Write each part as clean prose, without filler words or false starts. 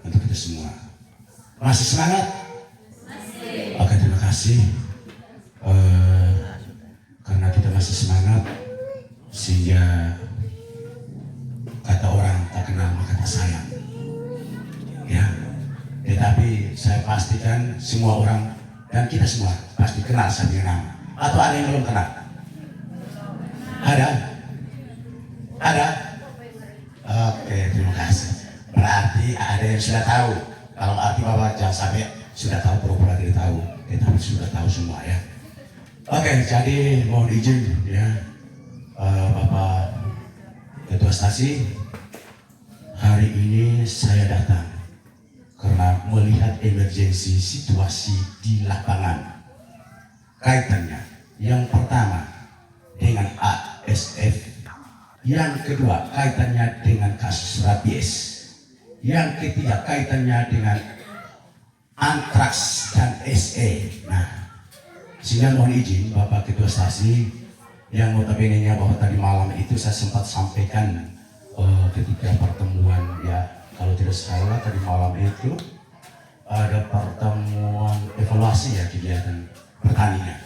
untuk kita semua. Masih semangat? Masih. Oke, terima kasih. Karena kita masih semangat, sehingga kata orang tak kenal maka tak sayang. Ya, tetapi saya pastikan semua orang dan kita semua pasti kenal satu nama. Atau ada yang belum kenal? Ada? Ada? Oke, terima kasih. Berarti ada yang sudah tahu. Kalau arti bahwa jangan sampai sudah tahu pura-pura tidak tahu, tetapi sudah tahu semua ya. Oke, jadi mohon izin ya, Bapak Ketua Stasi, hari ini saya datang karena melihat emergensi situasi di lapangan. Kaitannya, yang pertama dengan ASF, yang kedua kaitannya dengan kasus rabies, yang ketiga kaitannya dengan antraks dan SE. Nah, sehingga mohon izin Bapak Ketua Stasi, yang notabene-nya bahwa tadi malam itu saya sempat sampaikan ketika pertemuan ya, kalau tidak salah tadi malam itu ada pertemuan evaluasi ya kegiatan pertanian.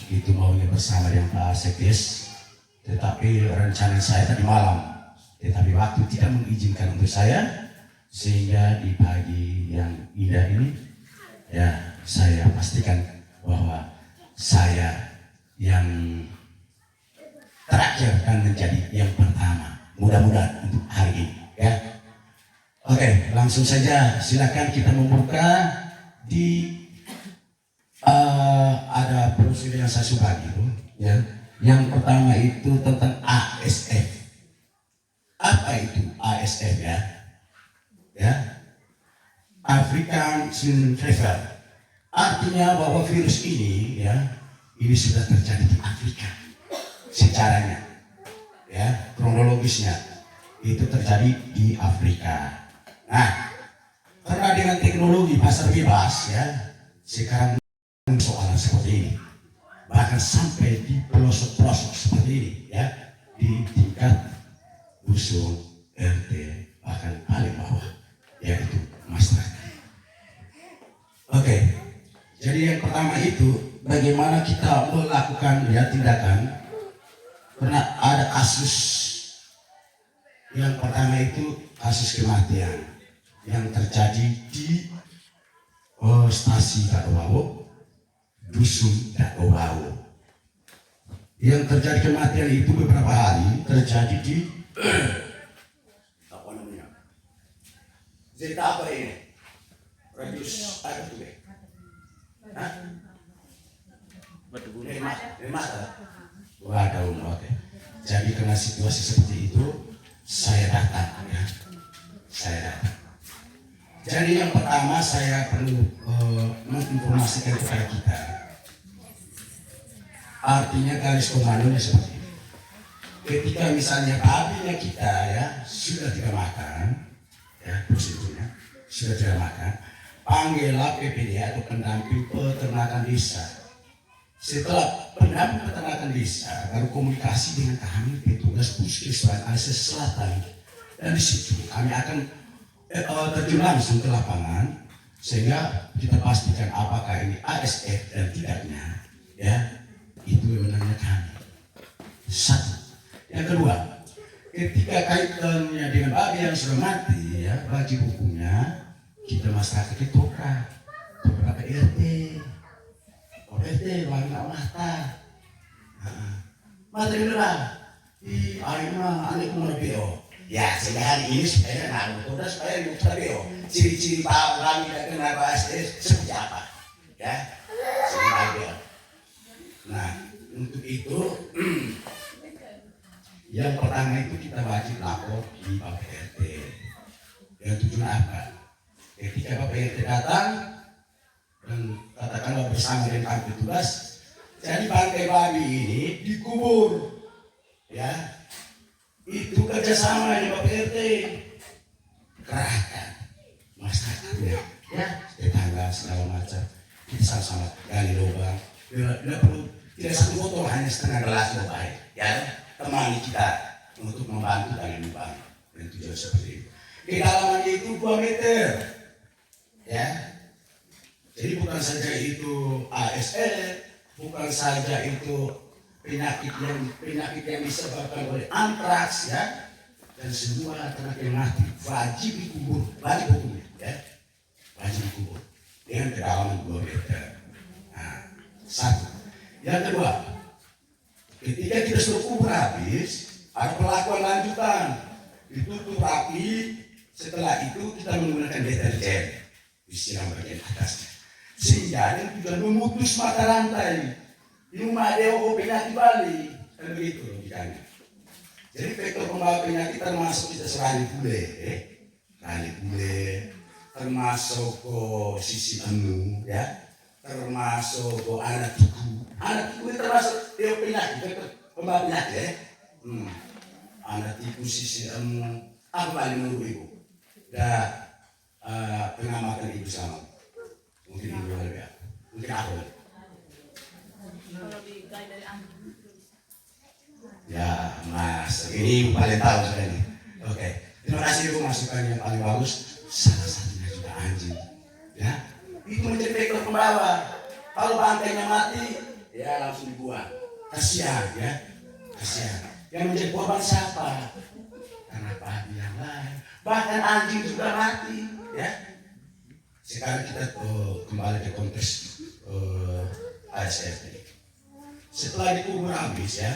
Itu maunya bersama dengan Pak Sekdes, tetapi rencana saya tadi malam, tetapi waktu tidak mengizinkan untuk saya, sehingga di pagi yang indah ini ya saya pastikan bahwa saya yang terakhir dan menjadi yang pertama, mudah-mudahan untuk hari ini ya. Oke, langsung saja silakan kita membuka di ada prosedur yang saya suka gitu ya. Yang pertama itu tentang ASF. Apa itu ASF ya? Ya, African Swine Fever. Artinya bahwa virus ini ya, ini sudah terjadi di Afrika. Secaranya ya, kronologisnya itu terjadi di Afrika. Nah, karena dengan teknologi pasar bebas ya, sekarang soalan seperti ini, bahkan sampai di pelosok-pelosok seperti ini ya, di tingkat dusun, RT, bahkan paling bawah, yaitu masyarakat. Oke, jadi yang pertama itu bagaimana kita melakukan ya tindakan, karena ada kasus yang pertama itu kasus kematian yang terjadi di stasi Dadobawo, dusun Dadobawo. Yang terjadi kematian itu beberapa hari terjadi di apa namanya? Cerita apa ini? Radius apa itu? Hah? Waduh, oke. Jadi karena situasi seperti itu, saya datang ya. Saya datang. Jadi yang pertama saya perlu menginformasikan kepada kita. Artinya garis komandonya seperti ini. Ketika misalnya babinya kita ya sudah tidak makan, ya prosedurnya sudah tidak makan, panggillah PPD atau pendamping peternakan desa. Setelah pendamping peternakan desa baru komunikasi dengan kami petugas puskesmas Aceh Selatan, dan di situ kami akan terjun langsung ke lapangan sehingga kita pastikan apakah ini ASF dan tidaknya ya, itu wewenangnya kami. Satu. Yang kedua, ketika kaitannya dengan babi yang sudah mati ya, wajib hukumnya kita masyarakat itu toprak RT lagi nak mata mata beneran di akhirnya anak mau BO ya, sehingga hari ini supaya nak udah supaya kita BO ciri-ciri Pak Rami dan kenapa seperti apa ya, sehingga BO. Nah, untuk itu yang pertama itu kita wajib lapor di Bapak RT. Dengan tujuan apa? Ketika Bapak RT datang dan katakanlah bersama dengan kami petugas, jadi bangkai babi ini dikubur, ya. Itu kerjasama dengan Bapak RT, kerahkan masyarakatnya, ya, tetangga segala macam. Kita sama-sama gali lubang. Tidak perlu, tidak satu botol, hanya setengah gelas lubang, ya. Temani kita untuk membantu dengan lubang dan tujuan seperti itu. kedalamannya itu 2 meter, ya. Jadi bukan saja itu ASL, bukan saja itu penyakit yang disebabkan oleh antraks, ya, dan semua ternak yang mati wajib dikubur, wajib hukumnya, ya, wajib dikubur dengan kedalaman 2 meter. Nah, satu. Yang kedua, ketika kita sudah kubur habis, ada perlakuan lanjutan, ditutup rapi. Setelah itu kita menggunakan deterjen, disiram bagian atasnya, sehingga dia juga memutus mata rantai. Di rumah ada penyakit Bali, kan begitu logikanya. Jadi faktor pembawa penyakit termasuk kita serani bule, termasuk sisi anu, ya, termasuk anak tiku itu termasuk penyakit, faktor pembawa penyakit, ya. Anak tiku sisi anu, apa paling menurut ibu? Dan pengamatan ibu sama, mungkin ibu lebih, mungkin aku lebih. Ya, Mas, ini paling tahu saya ini. Oke, terima kasih ibu masukan yang paling bagus. Salah satunya juga anjing, ya. Itu menjadi faktor pembawa. Kalau bantainya mati, ya langsung dibuang. Kasihan, ya, kasihan. Yang menjadi korban siapa? Karena babi yang lain. Bahkan anjing juga mati, ya. Sekarang kita kembali ke konteks ASF. Setelah dikubur habis, ya,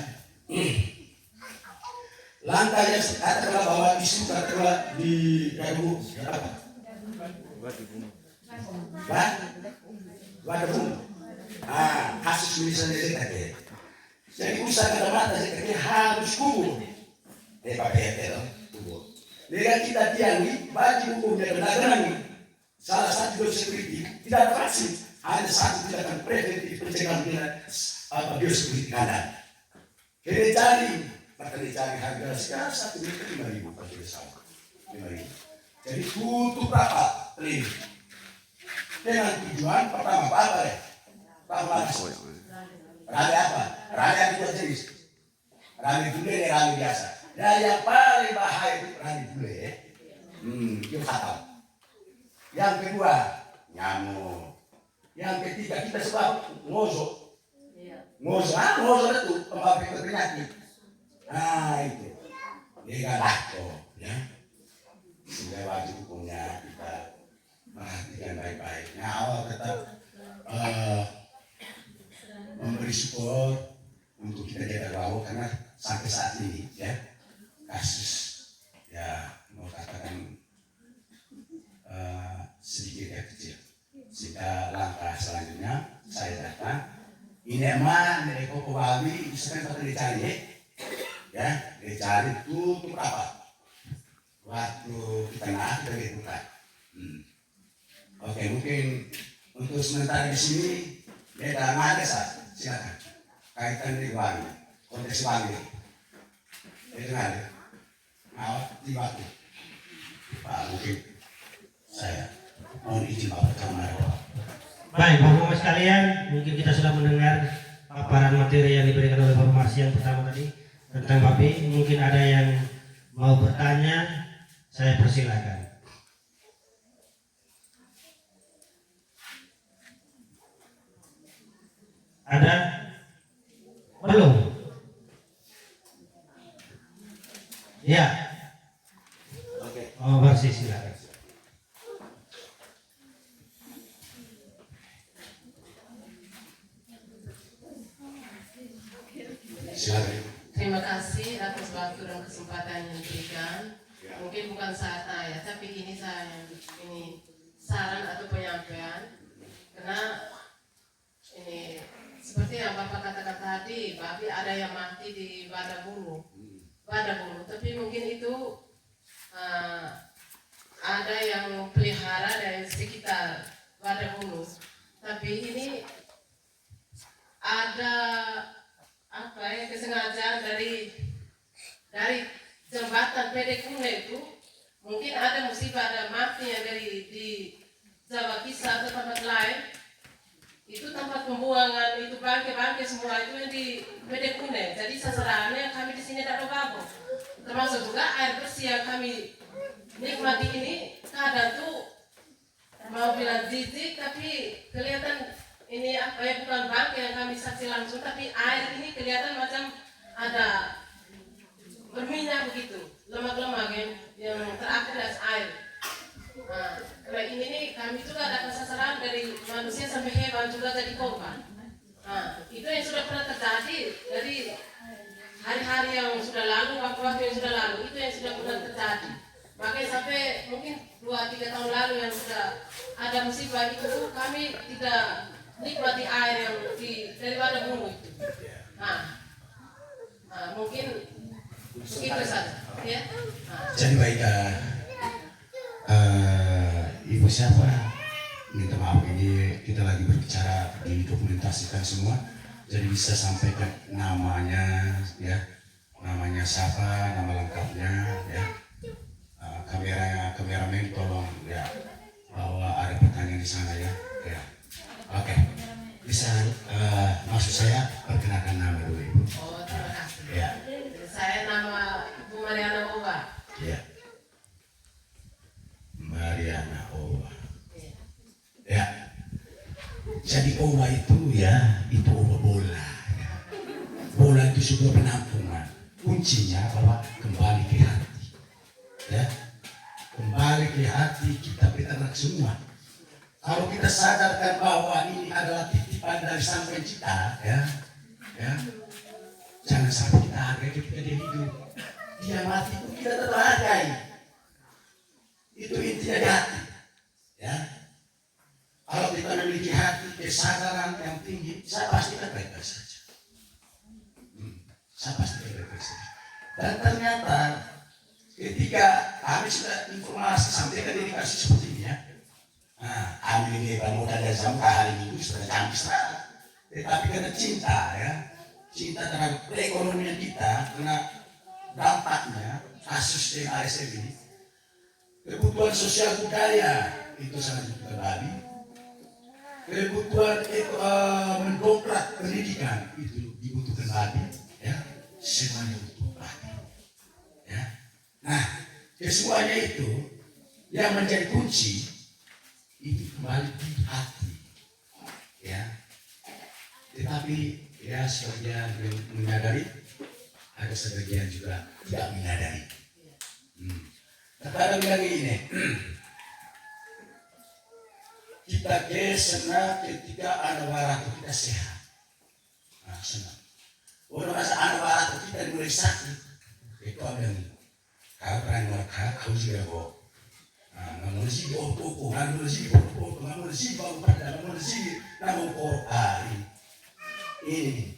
lantai yang katakanlah bahwa isu katakanlah di Dagu apa? Badabu. Kasus tulisan dari tadi. Jadi usaha kata mata jadi harus kubur. Pakai hotel kubur. Dengan kita tiangi baju hukumnya benar-benar. Salah satu security tidak ada vaksin, hanya satu tindakan preventif pencegahan dengan biosecurity kanan. Kita cari harga sekarang 1 meter 5.000 per kilo sama, 5.000. Jadi tutup rapat teling. Dengan tujuan pertama apa ya? Rame apa? Rame yang dua jenis. Rame bule dan rame biasa. Dan yang paling bahaya itu rame bule. Itu fatal. Yang kedua, nyamuk. Yang ketiga, kita sebab ngosok. Ngosok itu pembawa penyakit. Nah itu, dia galak ya. Sehingga wajib hukumnya kita perhatikan baik-baik. Nah, awal tetap memberi support untuk kita jaga bawah karena sampai saat ini, ya, kasus, ya, mau katakan sedikit ya kecil. Sehingga langkah selanjutnya saya datang, ini emang dari koko babi misalkan patut dicari, ya, dicari tutup rapat. Waktu kita naik kita dibuka. Oke, mungkin untuk sementara di sini beda ada sah, silakan. Kaitan dengan wangi, konteks wangi, itu ada. Awak di waktu, Pak mungkin saya mohon izin Bapak Kamar. Baik, Bapak-Bapak sekalian, mungkin kita sudah mendengar paparan materi yang diberikan oleh informasi yang pertama tadi tentang babi. Mungkin ada yang mau bertanya, saya persilakan. Ada? Belum? Ya. Oh, bersih, silakan. Terima kasih atas waktu dan kesempatan yang diberikan. Mungkin bukan saat saya, tapi ini saran atau penyampaian. Karena ini seperti yang Bapak katakan tadi, babi ada yang mati di Badabulu, tapi mungkin itu ada yang pelihara dari sekitar Badabulu. Tapi ini ada kesengajaan dari jembatan Pedekune itu, mungkin ada musibah, ada matinya dari di Jawa Kisah atau tempat lain. Itu tempat pembuangan, itu bangke-bangke semua itu yang di Pedekune. Jadi sasarannya kami di sini tidak ada babo. Termasuk juga air bersih yang kami nikmati ini kadang tuh mau bilang jijik tapi kelihatan ini apa ya, bukan bangke yang kami saksi langsung, tapi air ini kelihatan macam ada berminyak begitu, lemak-lemak yang teraktivitas air. Nah, karena ini nih kami juga ada sasaran dari manusia sampai hewan juga jadi korban. Nah, itu yang sudah pernah terjadi dari hari-hari yang sudah lalu, waktu-waktu yang sudah lalu, itu yang sudah pernah terjadi. Makanya sampai mungkin 2-3 tahun lalu yang sudah ada musibah itu tuh kami tidak nikmati air yang daripada gunung itu. Nah, mungkin begitu saja. Ya. Jadi baik, Ibu siapa? Minta maaf, ini kita lagi berbicara, didokumentasikan semua. Jadi bisa sampaikan namanya, ya, namanya siapa, nama lengkapnya, ya. Kameramen tolong ya, bahwa ada pertanyaan di sana ya. Ya. Oke. Bisa maksud saya perkenalkan nama dulu Ibu. Oh, terima kasih. Ya. Saya nama Bu Mariana Owa. Ya. Mariana Owa. Ya. Jadi Owa itu ya, itu Owa bola. Ya. Bola itu sebuah penampungan. Kuncinya bahwa kembali ke hati. Ya. Kembali ke hati kita peternak semua. Kalau kita sadarkan bahwa ini adalah titipan dari Sang Pencipta, ya, jangan sampai kita hargai ketika dia hidup. Dia mati pun kita tetap hargai. Itu intinya di hati. Ya. Kalau kita memiliki hati kesadaran yang tinggi, saya pasti akan baik-baik saja. Saya pasti baik-baik saja. Dan ternyata ketika kami sudah informasi sampaikan dedikasi seperti ini ya. Nah, kami ini modal dan sampai hari Minggu sudah canggih sekali. Tetapi karena cinta ya, cinta terhadap perekonomian kita, karena dampaknya kasus yang ASF ini, kebutuhan sosial budaya itu sangat kembali, kebutuhan mendongkrak pendidikan itu dibutuhkan lagi, ya, semuanya butuh lagi, ya. Nah, kesemuanya itu yang menjadi kunci itu kembali di hati, ya. Tetapi ya sebagian yang menyadari, ada sebagian juga tidak menyadari. Kata bilang ini, kita senang ketika anak waratu kita sehat. Nah, senang. Orang rasa anak waratu kita mulai sakit, itu ada nih. Kalau pernah mereka, kau juga kok. Namun si opo, namun si opo, namun si bau pada, namun si namun ini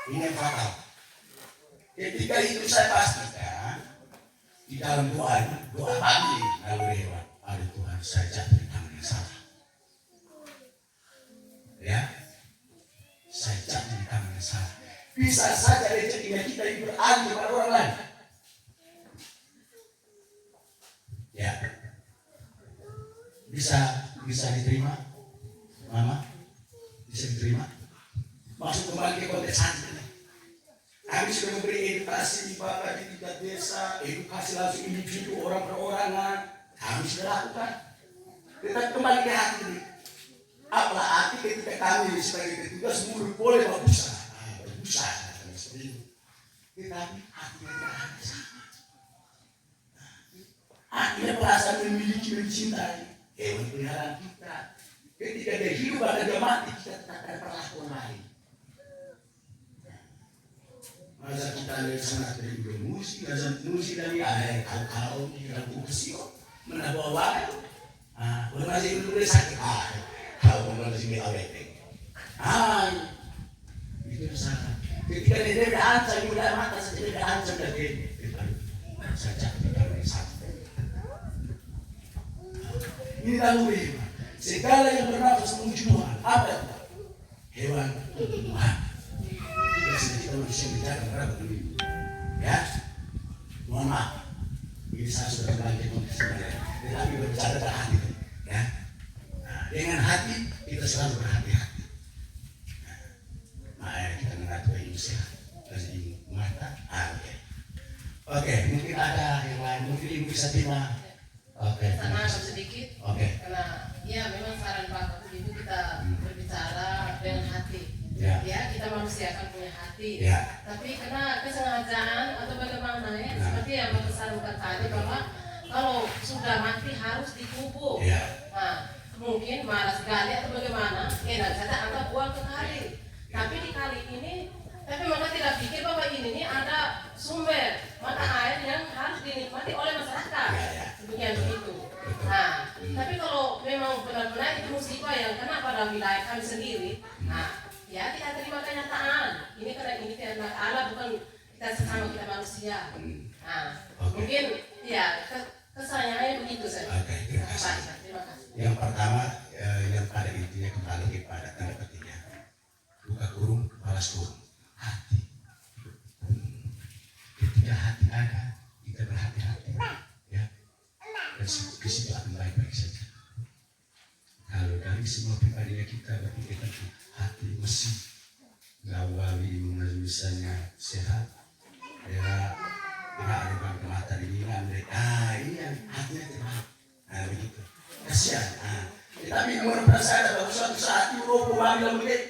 yang fatal. Ketika itu saya pastikan di dalam doa pagi lalu lewat, ada Tuhan saya jatuh di tangan yang salah. Ya, saya jatuh di tangan yang salah. Bisa saja rezekinya kita ini beralih kepada orang lain. Ya. Bisa diterima, Mama? Bisa diterima? Maksud kembali ke konteks hati. Kami sudah memberi edukasi Bapak di tingkat desa, edukasi langsung individu orang perorangan. Kami sudah lakukan. Tetapi kembali ke hati. Apalah arti ketika kami sebagai petugas mulut boleh berusaha, seperti itu. Tetapi hatinya tidak ada sama. Hatinya perasaan memiliki, mencintai hewan peliharaan kita. Ketika dia hidup atau dia mati, kita tak ada perlakuan lain. Masa kita lihat sangat dari musik, musik dari kau di dalam kesio, mana bawa wakil. Udah masih boleh sakit. Kau masih awet. Itu salah. Ketika dia ancam, udah mata saja dia ancam lagi. Saja kita sakit. Ini lalu segala yang bernafas menuju Tuhan. Apa itu? Hewan Tuhan. Tidak sedikit manusia bicara berapa dulu. Ya, mohon maaf. Ini saya sudah kembali ke konteks sebenarnya. Tetapi berbicara dengan hati. Ya, dengan hati kita selalu berhati-hati. Mari kita mengatur ibu sehat dan ibu mata. Oke, mungkin ada yang lain. Mungkin ibu bisa terima Tapi karena kesengajaan atau bagaimana ya, seperti yang Bapak sarankan tadi bahwa kalau sudah mati harus dikubur. Nah, mungkin malas gali atau bagaimana, enak saja anggap buang ke kali. Tapi di kali ini, tapi mereka tidak pikir bahwa ini ada sumber mata air yang harus dinikmati oleh masyarakat. Demikian begitu. Nah, tapi kalau memang benar-benar itu musibah yang kena pada wilayah kami sendiri, nah, ya kita terima kenyataan. Ini karena ini karena Allah, bukan kita sesama kita manusia. Nah, mungkin ya kesannya begitu saja. Terima kasih. Terima kasih. Yang pertama, yang pada intinya kembali kepada tanda petiknya. Buka kurung, balas kurung. Hati. Ketika hati ada, kita berhati-hati. Ya. Dan di situ akan baik-baik saja. Kalau dari semua pribadinya kita berpikir tentang hati bersih, gawawi misalnya sehat, ya tidak ada mata di mereka. Ini yang hatinya terbaik. Nah begitu. Kasihan. Tapi menurut saya ada suatu saat Euro memanggil milik.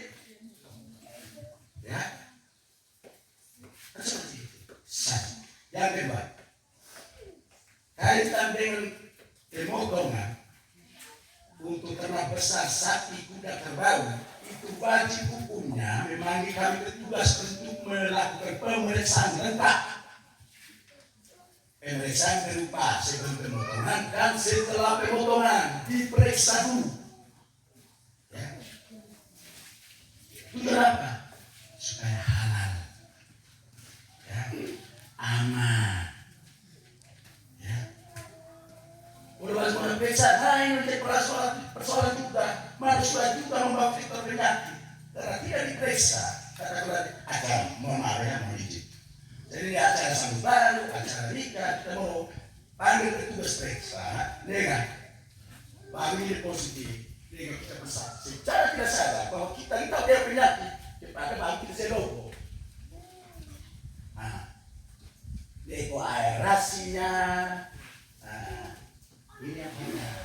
Ya. Seperti itu. Satu. Yang kedua, kaitan dengan pemotongan untuk ternak besar sapi kuda kerbau, itu wajib hukumnya memanggil kami petugas untuk melakukan pemeriksaan lengkap. Pemeriksaan berupa sebelum pemotongan dan setelah pemotongan diperiksa dulu. Ya. Untuk apa? Supaya halal, ya, aman. Ya. Orang periksa, nah ini menjadi persoalan juga. Manusia juga membawa faktor penyakit. Karena tidak diperiksa, kata akan mohon maaf ya, mohon izin. Jadi acara sambut baru, acara nikah, kita mau panggil petugas periksa dengan panggil positif, dengan kita pesan secara tidak sadar bahwa kita tahu dia penyakit kepada bangkit selogo. Nah, deko aerasinya, ini yang benar.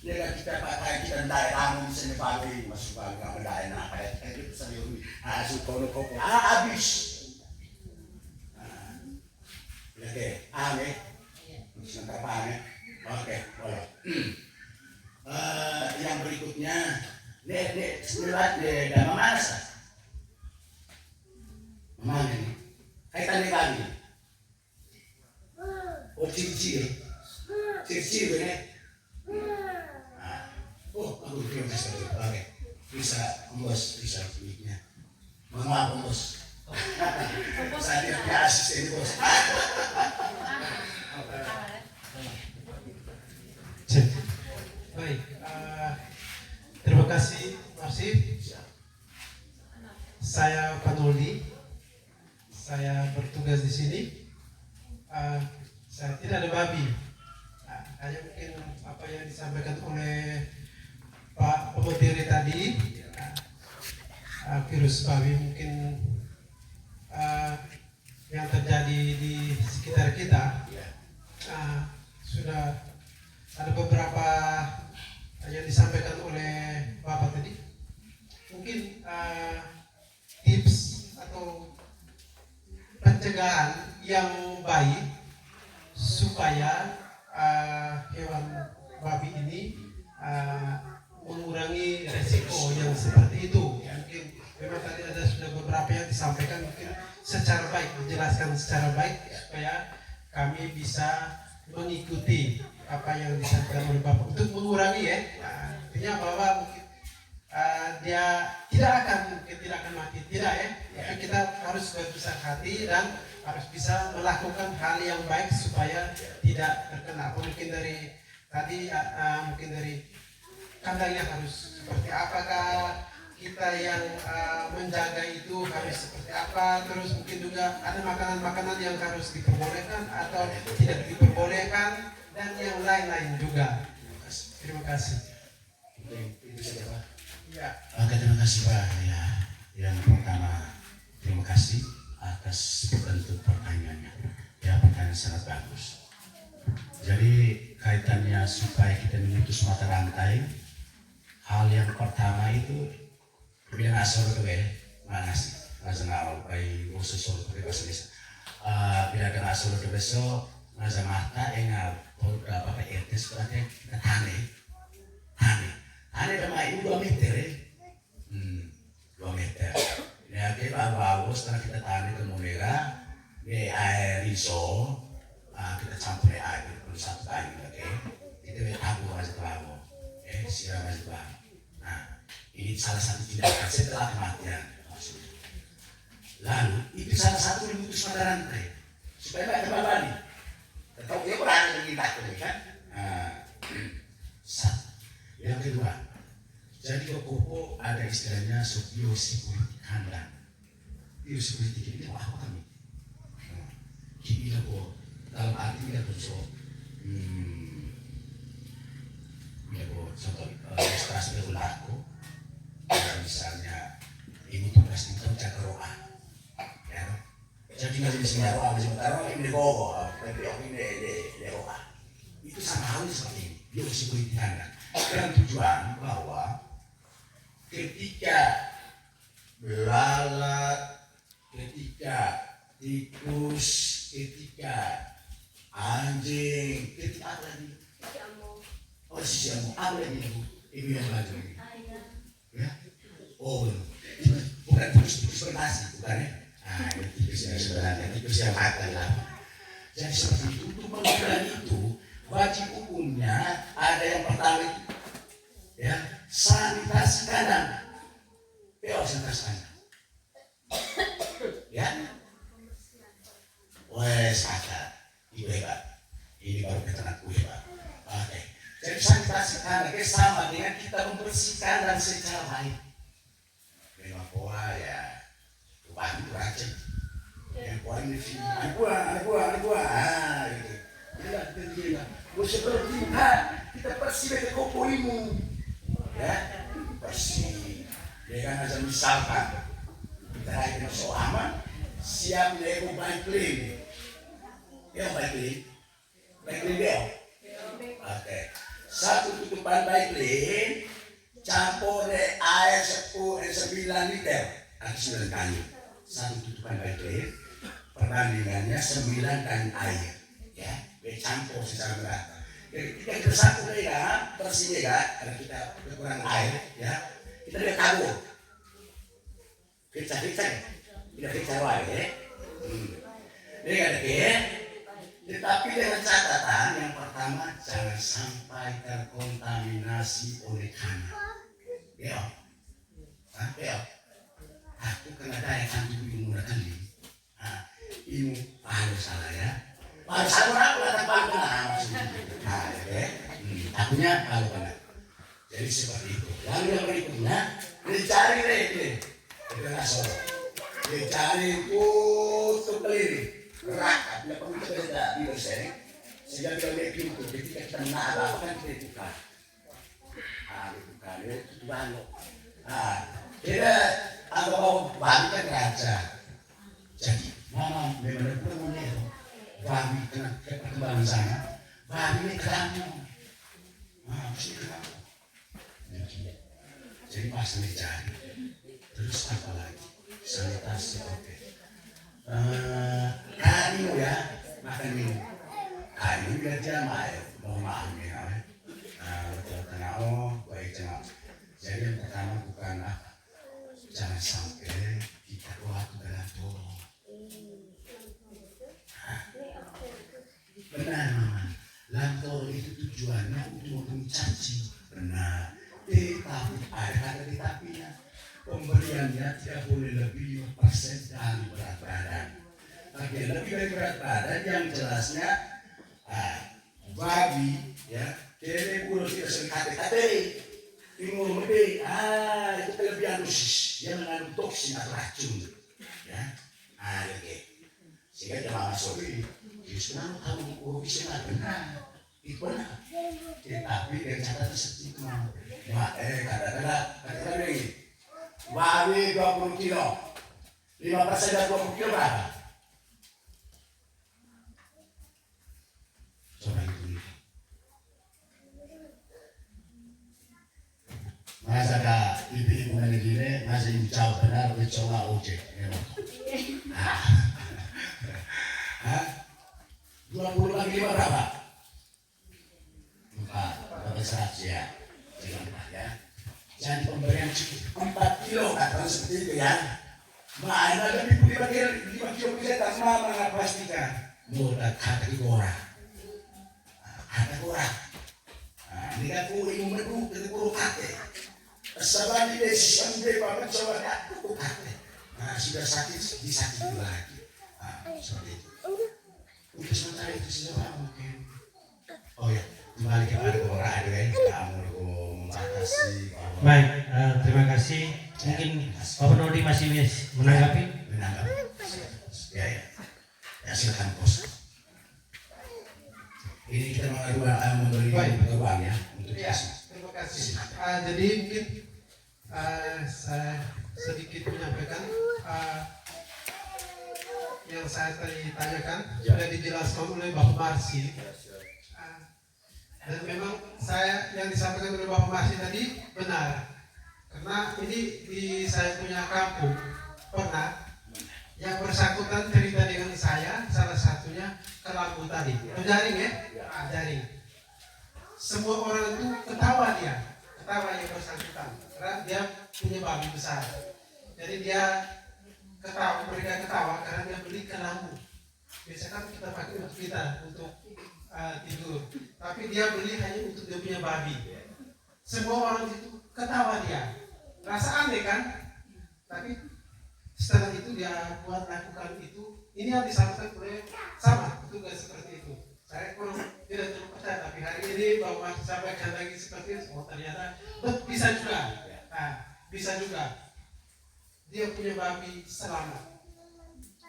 Dengan kita pakai kita daerah misalnya bagi masuk bagi kamu daerah kayak itu sendiri, sukono kopo, habis. Oke, ame, sebentar ame. Oke, boleh. Yang berikutnya, lihat dan memasak. Mana ini? Kaitan lagi. Oh, cicil ini. Oh, aku terima kasih. Oke, bisa bos, bisa miliknya. Maaf bos. Saya tidak asisten bos. Baik, terima kasih Marsif. Saya Panoli, saya bertugas di sini. Saya tidak ada babi. Hanya mungkin apa yang disampaikan oleh Pak Pemotiri tadi, virus babi mungkin yang terjadi di sekitar kita. Sudah ada beberapa yang disampaikan oleh Bapak tadi. Mungkin tips atau pencegahan yang baik supaya hewan babi ini mengurangi resiko yang seperti itu. Mungkin memang tadi ada sudah beberapa yang disampaikan, mungkin secara baik, dijelaskan secara baik supaya kami bisa mengikuti apa yang disampaikan oleh Bapak untuk mengurangi ya. Artinya bahwa mungkin dia tidak akan mati, tidak ya. Tapi kita harus berbesar hati dan harus bisa melakukan hal yang baik supaya tidak terkena. Mungkin dari tadi mungkin dari kandangnya harus seperti apakah, kita yang menjaga itu harus seperti apa, terus mungkin juga ada makanan-makanan yang harus diperbolehkan atau tidak diperbolehkan dan yang lain-lain juga. Terima kasih. Itu saja Pak. Ya. Oke, terima kasih Pak. Ya, yang pertama terima kasih atas bentuk pertanyaannya. Ya, pertanyaan sangat bagus. Jadi kaitannya supaya kita memutus mata rantai, hal yang pertama itu bilang asal itu ya, makasih. Nasa nga ay uso solo pakai bahasa Indonesia. Bila kena solo ke besok, nasa mata engal berapa pakai etes berarti kita tane. Tane sama itu 2 meter ya. 2 meter. Ya kita bagus karena kita tane ke Monera, di air iso, kita campur air perlu satu kali oke. Kita tabur aja tabur, siram aja bang. Nah, ini salah satu tindakan setelah kematian. Lalu itu salah satu yang memutus mata rantai supaya tidak kembali. Tetap dia berani mengindah kan. Satu. Yang kedua, jadi Kokopo ada istilahnya biosecurity kandang. Biosecurity ini apa kami? Kita kok dalam arti kita kok contoh ilustrasi berlaku, misalnya ini tugas kita menjaga roa, ya. Jadi nggak bisa roa, masih taruh ini bogo, tapi ini roa. Itu sama halnya seperti ini. Biosecurity kandang. Dengan tujuan bahwa ketika belalat, ketika tikus, ketika anjing, ketika apa lagi? Oh si siamu, apa lagi ibu? Ibu yang baju ini? Ya? Oh bukan tikus bernasi, bukan ya? Ini tikus yang sebenarnya, tikus yang makan lah. Jadi seperti itu, untuk mengurangi itu, wajib hukumnya ada yang pertama itu, ya, sanitasi kandang. Sanitasi kandang. Ya? Wes ada, ibu hebat. Ini baru keteranganku hebat. Oke. Jadi sanitasi kandang sama dengan kita membersihkan dan secara baik. Memang pola ya, tuhan itu rajin. Yang pola ini sih, ada buah, gitu. Tidak. Seperti kita bersih dari Kokopo ini, ya, bersih. Dengan aja misalkan kita lagi masuk aman, siap lego baik clean. Ya baik clean dia. Oke. Satu tutupan baik clean, campur air 9 liter atau 9 kali. Satu tutupan baik clean, perbandingannya 9 kali air, ya. Campur secara merata. Ketika kita satu ya, bersihnya ya, karena kita kurang air, ya, kita lihat tabur. Kita wae, ya. Ini ada ya. Tetapi dengan catatan yang pertama jangan sampai terkontaminasi oleh tanah. Ya, aku kena daya kan ibu menggunakan ini. Ini harus salah ya. Harus aku datang benar maksudnya. Ya. Akunya kalau benar. Jadi seperti itu. Lalu yang berikutnya dicari deh. Dicari tutup keliling. Rakat, tidak perlu kita tidak dibersih. Sehingga kita lihat pintu. Ketika kita menara kan kita buka. Itu tutupan lo. Kita anggap bahwa babi kan raja. Jadi mama memang perlu itu. Babi kena perkembangan sana, babi ini keramu, mesti keramu. Jadi pas dicari, terus apa lagi? Sanitasi oke. Kayu ya, makan minum. Kayu biar jamaah ya, mau makan ya. Baik jangan. Jadi yang pertama bukan apa? Jangan sampai kita waktu dalam tolong. Benar mama, lantoro itu tujuannya untuk mencaci. Benar. Tetapi ada tetapinya. Pemberiannya tidak boleh lebih 5% dari berat badan. Tapi lebih dari berat badan yang jelasnya babi ya, kere bulu tidak sering kate-kate. Timur lebih, itu kelebihan dosis. Dia mengandung toksin atau racun. Ya, oke. Sehingga jangan masuk ini. Justru kamu bisa benar, itu benar. Tetapi dengan catatan seperti itu mau. Kata-kata begini, babi 20 kilo, 5% dari 20 kilo berapa? Coba itu. Masa ada ibu-ibu gini masih jauh benar mencoba ojek. Hah? 20 lagi berapa? 4 100 ya. Jangan ya. Jadi pemberian cukup 4 kilo kata seperti itu ya. Mana ada ibu 5 kilo bisa tak mama nggak pastikan. Mudah kata orang. Kata orang. Ini kan kuing medu dari puluh kate. Sabar di desa sampai paman coba aku kate. Nah sudah sakit disakiti lagi. Seperti itu. Untuk sementara itu sudah mungkin. Oh ya, kembali kepada orang ada ya. Kamu membatasi. Baik, terima kasih. Mungkin Bapak Nodi masih menanggapi. Ya. Ya silakan bos. Ini kita memberi uang ya untuk Ya, terima kasih. Jadi mungkin saya sedikit menyampaikan yang saya tadi tanyakan sudah dijelaskan oleh Bapak Marsi. Dan memang yang disampaikan oleh Bapak Marsi tadi benar. Karena ini di saya punya kampung pernah yang bersangkutan cerita dengan saya, salah satunya ke lampu tadi, jaring ya, jaring. Semua orang itu ketawa yang bersangkutan, karena dia punya babi besar. Jadi mereka ketawa karena dia beli ke lampu. Biasanya kan kita pakai untuk tidur, tapi dia beli hanya untuk dia punya babi. Semua orang itu ketawa dia, rasa aneh kan? Tapi setelah itu dia lakukan itu, ini yang disampaikan oleh sama petugas seperti itu. Saya kurang tidak terlalu percaya, tapi hari ini bahwa sampaikan lagi seperti itu, ternyata bisa juga. Nah, bisa juga. Dia punya babi selamat.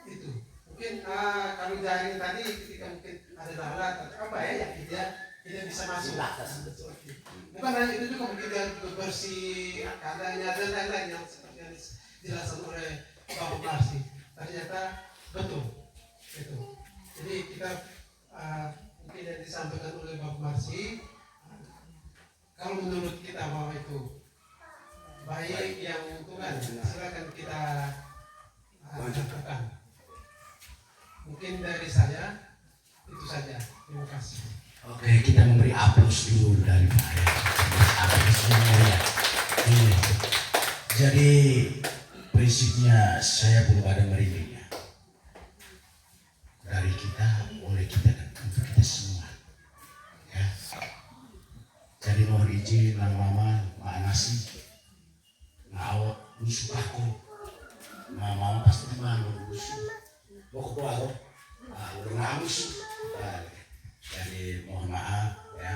Itu. Mungkin kalau jaring tadi ketika mungkin ada lalat atau apa ya, yang dia tidak bisa masuk. Bukan hanya itu juga, mungkin dia juga bersih keadaannya dan lain-lain yang seperti yang dijelaskan oleh Bapak Marsi. Ternyata betul. Jadi kita mungkin yang disampaikan oleh Bapak Marsi, kalau menurut kita bahwa itu baik yang menguntungkan, silakan kita lakukan. Mungkin dari saya itu saja. Terima kasih. Oke, kita memberi aplaus dulu dari Pak ya. Aplaus semuanya. Jadi prinsipnya saya belum ada merimiknya. Dari kita, oleh kita dan untuk kita semua. Ya. Jadi mohon izin mama, mak nasi, ngawat, musuh aku. Mama pasti malu musuh. Mau ke bawah, udah ngamus. Jadi mohon maaf ya,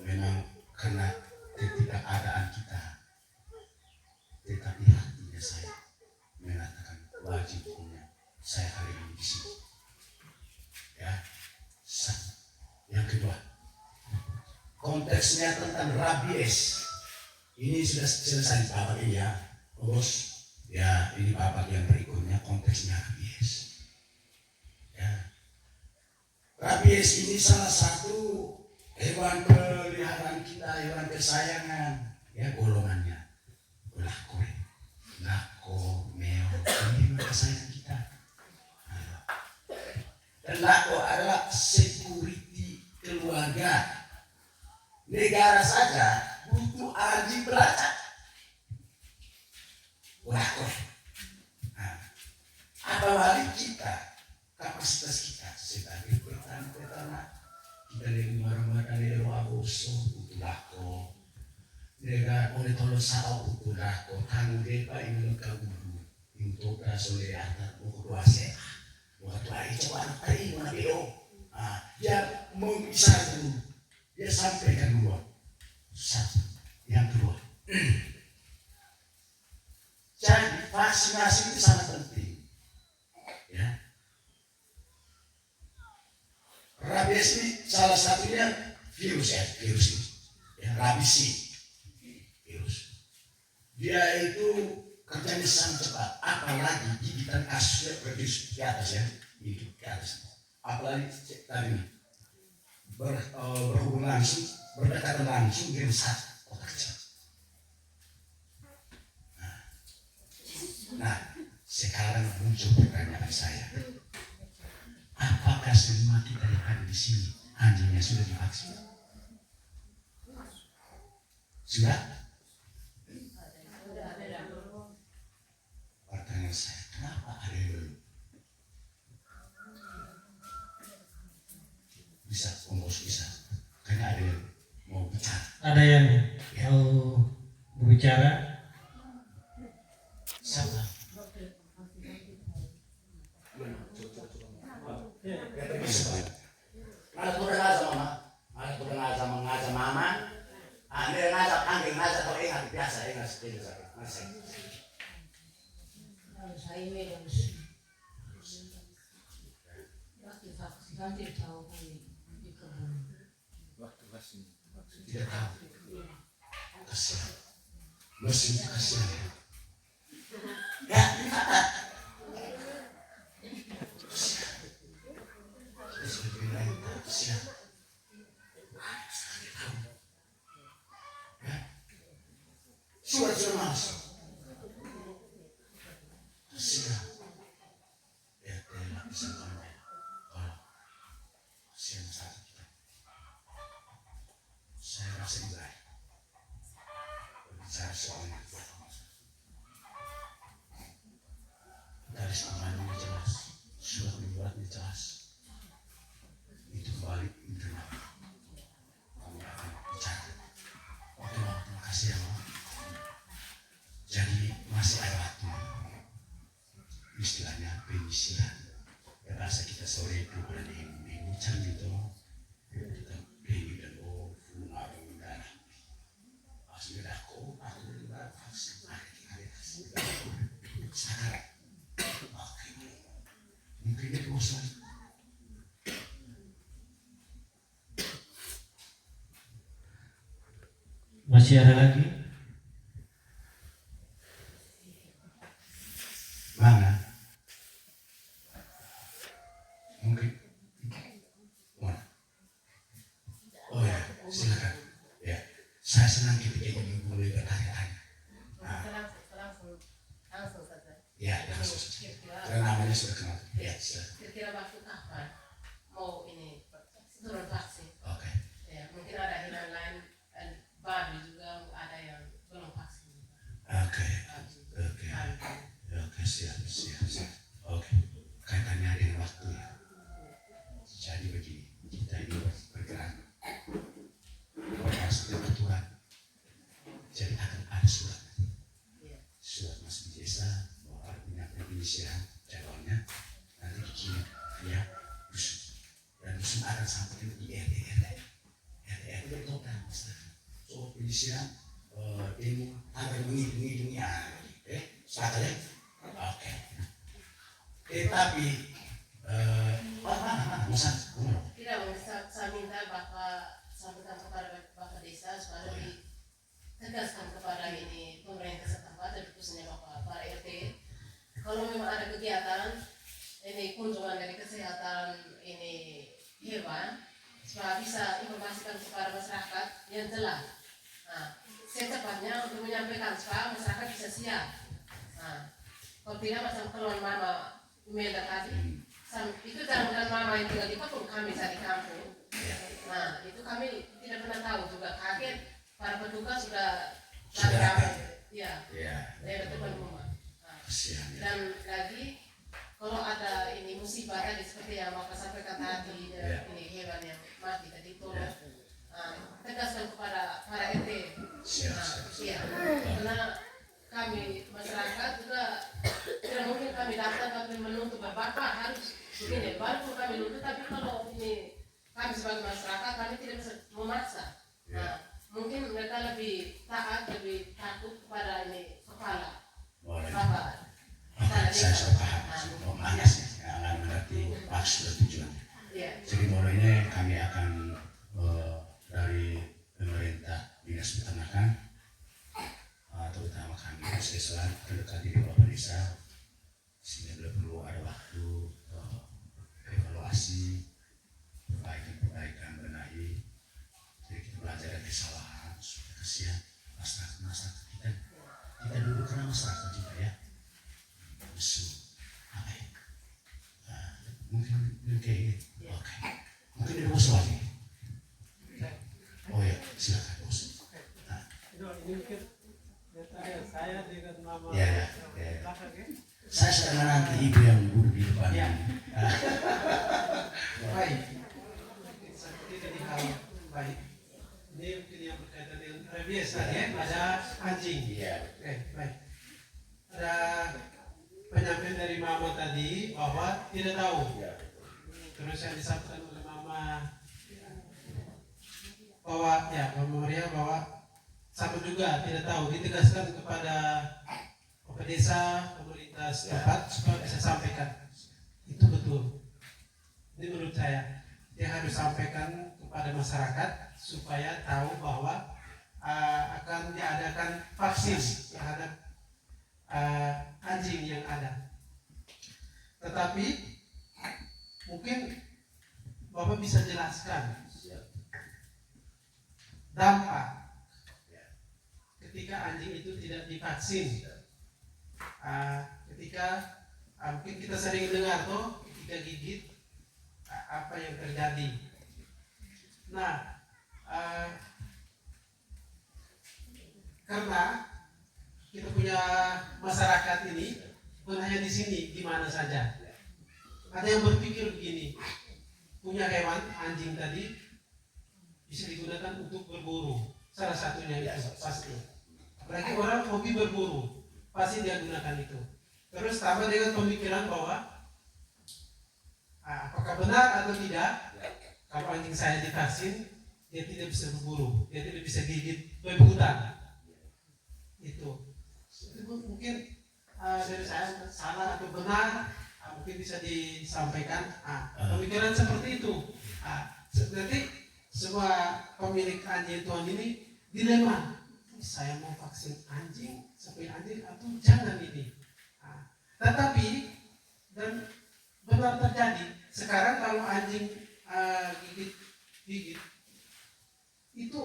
memang karena ketidakadaan kita, tetapi hatinya saya mengatakan wajib punya saya hari ini di sini. Ya, yang kedua, konteksnya tentang rabies. Ini sudah selesai bapak ini ya, bos. Ya, ini bapak yang berikutnya konteksnya rabies. Ya. Rabies ini salah satu hewan peliharaan kita, hewan kesayangan, ya golongannya. Ulah kue, lako, meo, ini hewan kesayangan kita. Dan lako adalah security keluarga. Negara saja butuh anjing pelacak. Ulah kue. Apalagi kita, kapasitas kita sebagai petani, kita dari rumah-rumah dari Waboso utulah ko, dengan oleh tolong sao utulah ko, tanggung depa ini kagudu, untuk rasole atas buku kuasa, waktu hari coba tadi mana beo, dia mengisah dulu, dia sampaikan dulu, satu, yang kedua, jadi vaksinasi itu sangat penting. Ya. Rabies ini salah satunya virus ini. Ya, rabies ini virus. Dia itu kerjanya sangat cepat. Apalagi gigitan kasusnya berdiri di atas ya, itu di atas. Apalagi tadi berhubungan langsung, berdekatan langsung dengan satu kotak kecil. Nah, sekarang muncul pertanyaan saya. Apakah semua kita yang ada di sini anjingnya sudah divaksin? Sudah? Pertanyaan saya, kenapa ada yang belum? Bisa, Bos bisa. Karena ada yang mau bicara. Ada yang mau berbicara? Siapa? Malas ko na sa mama. Malas ko na sa mga sa mama. Hindi na sa panggil na sa to ingat biasa ingat sa akin. Saya ini harus ganti tahu di kebun. Tidak tahu. Kasihan. Mesin kasihan. Ya. Kasihan. Sudah masuk. Kasihan. Ya, dia bisa ngomong. Kalau kasihan saat kita. Saya rasa baik. Berbicara soal itu. Garis komandanya jelas. Surat membuatnya jelas. Itu kembali internet. Kami akan bicara. Oke, Mama, terima kasih ya, Mama. Jadi masih ada waktu. Istilahnya penyisiran. Ya bahasa kita sore itu bulan ini canggih itu. Kita pengen dan fungal dan asli aku udah vaksin. Sekarang, oke, mungkin itu bosan. Masih ada lagi? Mana? Mungkin. Mana? Oh ya, silakan. Ya, saya senang ketika ibu boleh bertanya-tanya. Langsung saja. Ya, langsung saja. Karena namanya sudah kenal. Ya, silakan. Kira-kira waktu kapan mau ini turun vaksin? Oke. Ya, mungkin ada hewan lain dan babi juga ada yang belum vaksin. Oke. Babi. Oke, siap. Oke. Kaitannya dengan waktu ya. Jadi begini, kita ini bergerak berdasarkan aturan. Jadi akan ada surat nanti. Surat masuk di desa, bahwa punya penyisiran calonnya nanti dikirim via dusun. Dan dusun akan sampaikan di RT total masyarakat. So penyisiran ilmu agar menghitung sepakat ya? Oke. Tetapi mana Musa? Tidak, saya minta Bapak sampaikan kepada Bapak Desa supaya ditegaskan kepada ini pemerintah setempat dan khususnya Bapak RT. Kalau memang ada kegiatan ini kunjungan dari kesehatan ini hewan supaya bisa informasikan kepada masyarakat yang jelas. Nah, secepatnya untuk menyampaikan supaya masyarakat bisa siap. Nah, kalau tidak macam keluar mama Imelda tadi, itu jangan mama yang tinggal di kampung, kami di kampung. Nah, itu kami tidak pernah tahu juga, kaget para petugas sudah ramai. Ya, dari depan rumah. Nah, dan lagi kalau ada ini musibah tadi seperti yang Bapak sampaikan tadi, ini hewan yang mati tadi tolong tegaskan kepada para RT. Iya, karena kami masyarakat juga tidak mungkin kami datang kami menuntut Bapak harus begini, baru kami menuntut, tapi kalau ini kami sebagai masyarakat kami tidak bisa memaksa. Nah, mungkin mereka lebih taat, lebih takut kepada ini kepala Bapak. Saya sudah paham. Makasih. Akan mengerti maksud dan tujuannya. Jadi mulai ini kami akan dari pemerintah dinas peternakan, terutama kami desa mendekati Bapak Desa, sehingga perlu ada waktu evaluasi, perbaikan benahi. Jadi kita belajar dari kesalahan supaya kasihan masyarakat kita duduk karena masyarakat juga ya. Silakan bos. Ini mungkin saya dengan mama Ya, ya. belakang ya. Saya sedang menanti ibu yang duduk di depan. Ya. Ah, Baik. Mungkin seperti tadi hal baik. Ini mungkin yang berkaitan dengan rabies tadi ya, ada anjing. Iya. Oke, baik. Ada penyampaian dari mama tadi bahwa tidak tahu. Terus yang disampaikan oleh mama bahwa ya Mama Maria bahwa sama juga tidak tahu, ditegaskan kepada desa, pemerintah setempat supaya bisa sampaikan. Itu betul. Ini menurut saya dia harus sampaikan kepada masyarakat supaya tahu bahwa akan diadakan vaksin terhadap anjing yang ada. Tetapi mungkin Bapak bisa jelaskan dampak ketika anjing itu tidak divaksin. Ketika mungkin kita sering dengar tuh ketika gigit apa yang terjadi. Nah, karena kita punya masyarakat ini bukan hanya di sini, di mana saja. Ada yang berpikir begini, punya hewan anjing tadi bisa digunakan untuk berburu. Salah satunya itu pasti. Apalagi orang hobi berburu, pasti dia gunakan itu. Terus tambah dengan pemikiran bahwa apakah benar atau tidak kalau anjing saya divaksin dia tidak bisa berburu, dia tidak bisa gigit babi hutan. Itu mungkin dari saya salah atau benar, mungkin bisa disampaikan. Pemikiran seperti itu. Nanti semua pemilik anjing Tuhan ini dilema. Saya mau vaksin anjing, sampai anjing atau jangan ini. Tetapi dan benar terjadi. Sekarang kalau anjing gigit itu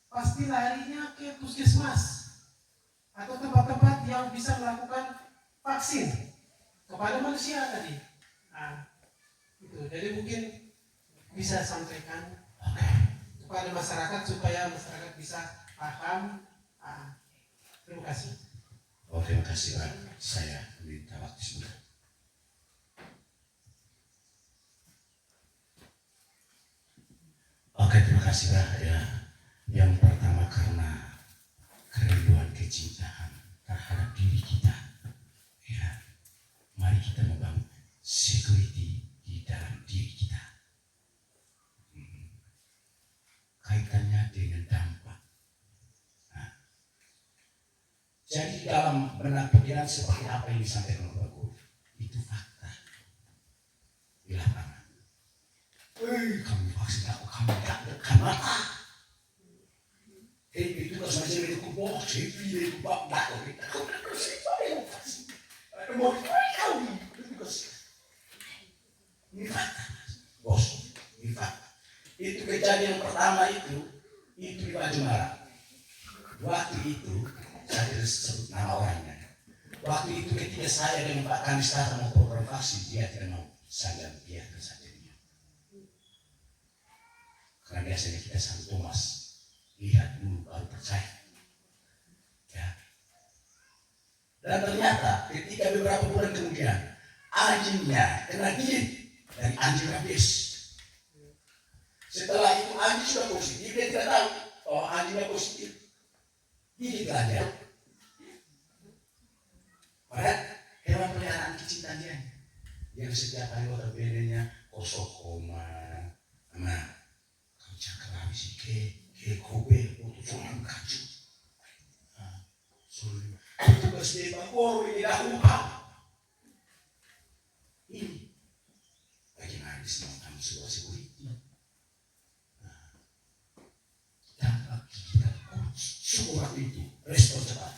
pasti larinya ke puskesmas atau tempat-tempat yang bisa melakukan vaksin kepada manusia tadi. Itu. Jadi mungkin bisa sampaikan kepada masyarakat supaya masyarakat bisa paham. Terima kasih. Oh, terima kasih Pak. Saya minta waktu sebentar. Oke, terima kasih Pak. Ya, yang pertama karena kerinduan kecintaan terhadap diri kita. Ya, mari kita membangun security di dalam diri kita. Kaitannya dengan dampak. Jadi dalam benak pikiran seperti apa yang disampaikan oleh Pak Guru, itu fakta di lapangan. Kamu vaksin aku, kamu tak dekat mata. Itu kan semacam itu kubok, itu kubok, tak kau kita, kau tak bersih, apa yang vaksin? Ada mau kau ini fakta, bos, ini fakta. Itu kejadian pertama itu di Baju Merah. Waktu itu saya tidak sebut nama orangnya. Waktu itu ketika saya dengan Pak Kanis datang mau program vaksin, dia tidak mau. Saya biarkan saja dia. Karena biasanya kita sama Thomas lihat dulu baru percaya. Ya. Dan ternyata ketika beberapa bulan kemudian anjingnya kena gigit dari anjing rabies. Setelah itu anjing sudah positif, dia tidak tahu bahwa anjingnya positif. Gigitlah dia. Padahal hewan peliharaan kecintaan dia. Yang setiap hari notabene-nya kosokoma, kau cakap habis ke kobe untuk soal kacau. Soalnya itu bersih bakor ini dahulu kau. Ini bagaimana semua kami sudah security. Dampak kita syukur itu respon cepat.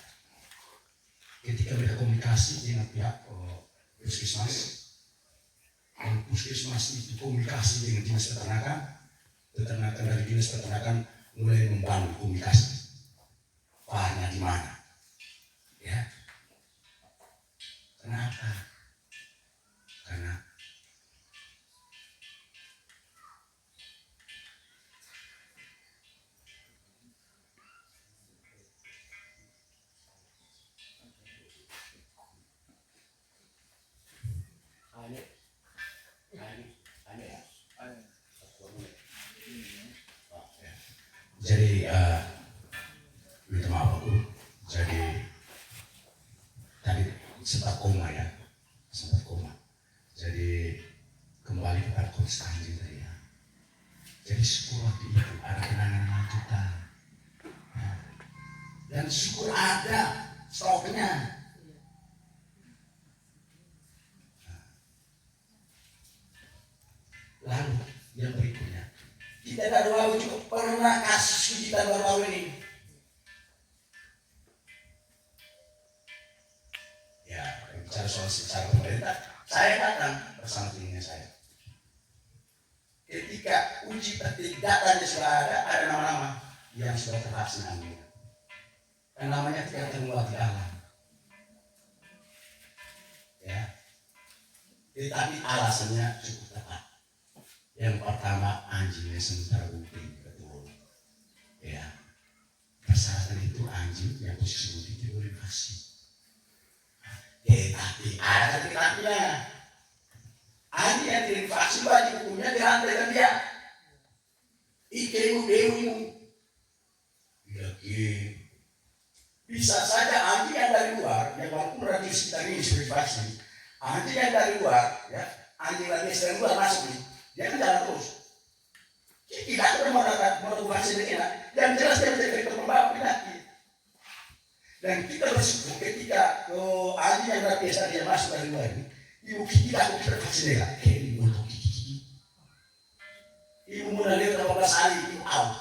Ketika mereka komunikasi dengan pihak puskesmas, dan puskesmas itu komunikasi dengan dinas peternakan dari dinas peternakan mulai membangun komunikasi. Farnya di mana? Ya. Kenapa? Karena Jadi minta maaf aku. Jadi tadi sempat koma ya, sempat koma. Jadi kembali kepada konstansi tadi ya. Jadi syukur waktu itu ada kenangan lanjutan. Ya. Dan syukur ada stoknya. Lalu yang berikutnya, kita baru juga pernah kasus kita baru ini. Ya, bicara soal secara pemerintah, saya datang bersama timnya saya. Ketika uji petik datanya sudah ada nama-nama yang sudah tervaksin ambil. Dan namanya tidak termuat di alam. Ya, tetapi alasannya cukup tepat. Yang pertama, anjingnya sementara gunting, betul. Ya, persyaratan itu anjing yang posisi gunting tidak boleh divaksin. Tapi ada tetapinya. Anjing yang tidak divaksin wajib hukumnya dihantarkan dia. Ikemu dewimu. Bisa saja anjing yang dari luar, yang walaupun radius kita ini sudah divaksin, anjing yang dari luar, ya, anjing radius dari luar masuk nih. Dia kan jalan terus. Kita sudah mau vaksin ini, yang jelas dia menjadi pembawa penyakit. Dan kita bersyukur ketika anjing yang biasa dia masuk dari luar ini, ibu kita vaksin dia. Ibu untuk gigi. Ibu mulai lihat 18 hari ibu out.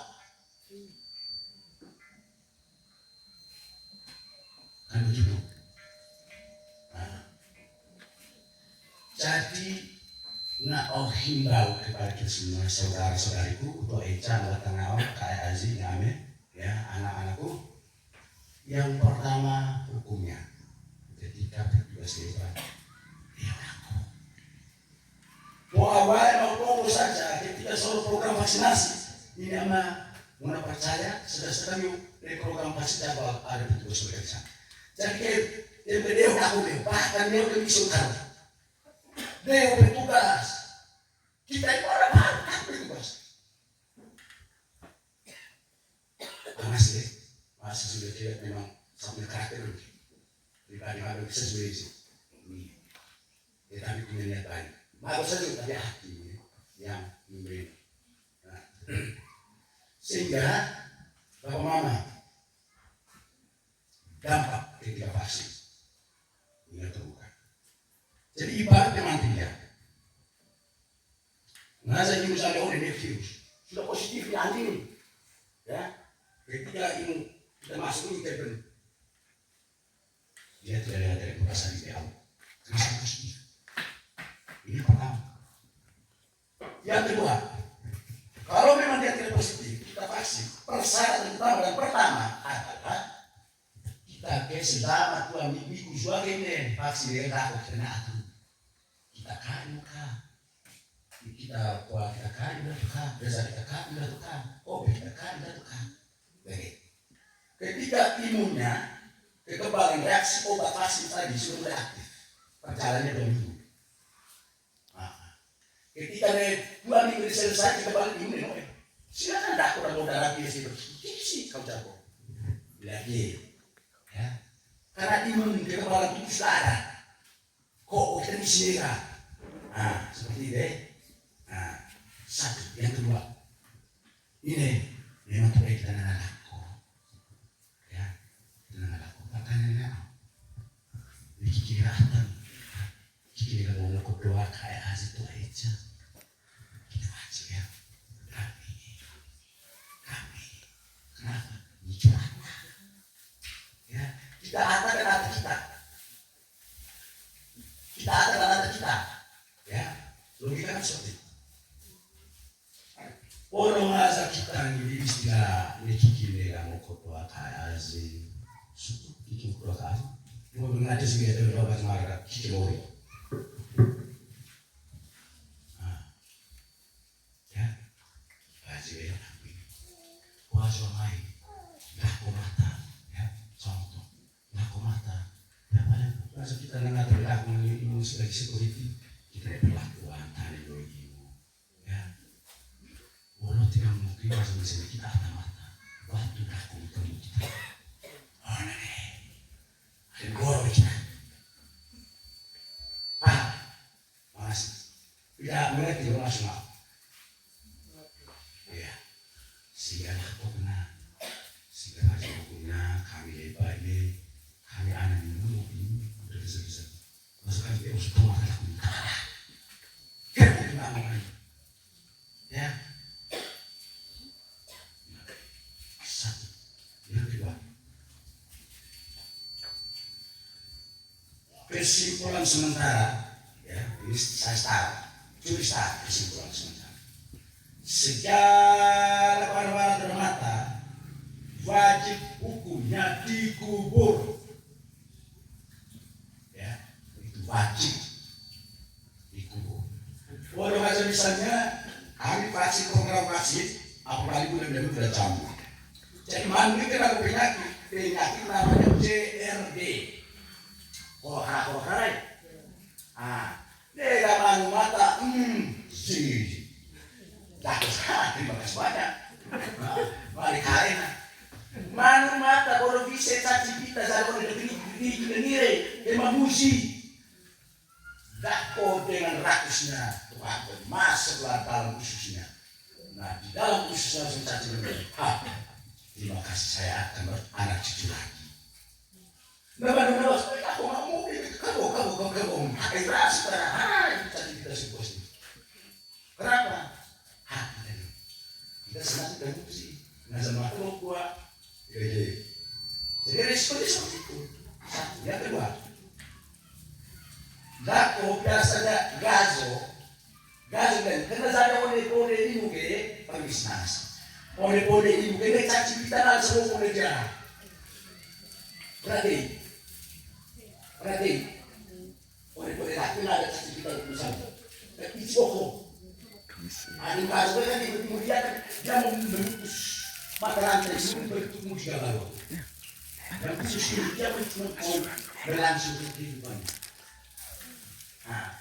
Kan begitu. Nah. Jadi himbau kepada kita semua saudara-saudariku, untuk Eca, Mala Tengah, Kak Aziz, Ngamen, ya, anak-anakku. Yang pertama hukumnya, ketika bertugas di depan, ya aku. Mau awal mau saja, ketika soal program vaksinasi, ini ama mana percaya, sedang yuk dari program vaksinasi ada petugas bekerja. Jadi dia berdeo aku deh, bahkan dia udah bisukan. Dia bertugas. Kita itu orang baru kan bertugas. Masih sudah tidak memang sampai karakter pribadi malu sesuai sih. Tetapi punya niat baik. Malu saja tapi hati yang memberi. Nah, sehingga Bapak Mama dampak ketika vaksin ini terbuka. Jadi ibarat memang tidak. Nasa ini misalnya ini virus sudah positif di anjing ini, ya. Ketika ini kita masuk ini terpenuh, dia tidak ada dari perasaan di awal, terasa positif. Ini pertama. Yang kedua, kalau memang dia tidak positif, kita vaksin. Persyaratan pertama adalah kita selama 2 minggu sebagai ini vaksin dia takut kena atu. Kita kain kita kuat kita kain bertukar, biasa kita kain bertukar, kopi kita kain bertukar. Baik. Ketika imunnya kekebalan reaksi obat vaksin tadi sudah mulai aktif, perjalanannya 2 minggu. Ketika 2 minggu selesai kekebalan imun, silakan dah kurang udara biasa bersih kau jago. Lagi, ya, karena imun kekebalan tubuh sudah ada. Kok kita bisa? Seperti ini. Satu, yang kedua, ini memang terbaik kita nalaku, ya, kita nalaku. Makanya ini kikiratan, kikir kalau mau doa kayak Aziz itu aja, kita wajib ya, kami, kenapa? Ini curhatnya, ya, kita ada dan ada kita, ya, logika kan seperti itu. Orang asa kita ini istilah nikiki lega mau kotoa kaya azi, suku kiki kotoa kaya, mau mengajar sih ada berapa semara kiki lori, ya, azi ya, kuasa mai, laku mata, ya, contoh, laku mata, ya paling masa kita nengat berlaku ini sebagai security, kita berlaku antara doi. Tidak mungkin masih bisa kita mata. internasional. Ya, sehingga aku kena, sehingga aku punya kami lebar ini, kami anak ini udah bisa. Masukkan dia harus keluar dari aku. Kita tidak mau ya. Satu, yang kedua. Kesimpulan sementara, ya, ini saya start, curi start kesimpulan sementara. Segala warna termata wajib hukumnya dikubur. Ya, itu wajib dikubur. Walau aja misalnya kami vaksin program vaksin, apalagi bulan-bulan sudah campur. Jadi mandi kena penyakit namanya CRD. Kolokara. Dia manu mata, terima kasih banyak. Balik karena manu mata kalau bisa caci kita saya boleh denire demamusi. Dako dengan rakusnya Tuhan masuk dalam ususnya. Nah di dalam ususnya langsung caci menjadi. Terima kasih saya akan beranak cucu lagi. Nah, aku nggak mau kamu. Pakai rasa itu caci kita semua sih. Kenapa? Hati tadi. Kita senang dan sih. Nah sama aku gua. Jadi resikonya seperti itu. Satu, yang kedua. Dako biasanya gazo dan karena saya pone ibu ke pembisnas. Pone ibu ke caci kita lah semua pone jalan. Berarti pone laki lah ada caci kita bersama. Tapi pokok. Ada gazo kan kemudian dia memutus mata rantai sebelum bertemu di dalam. Dan khusus dia berlangsung kehidupan.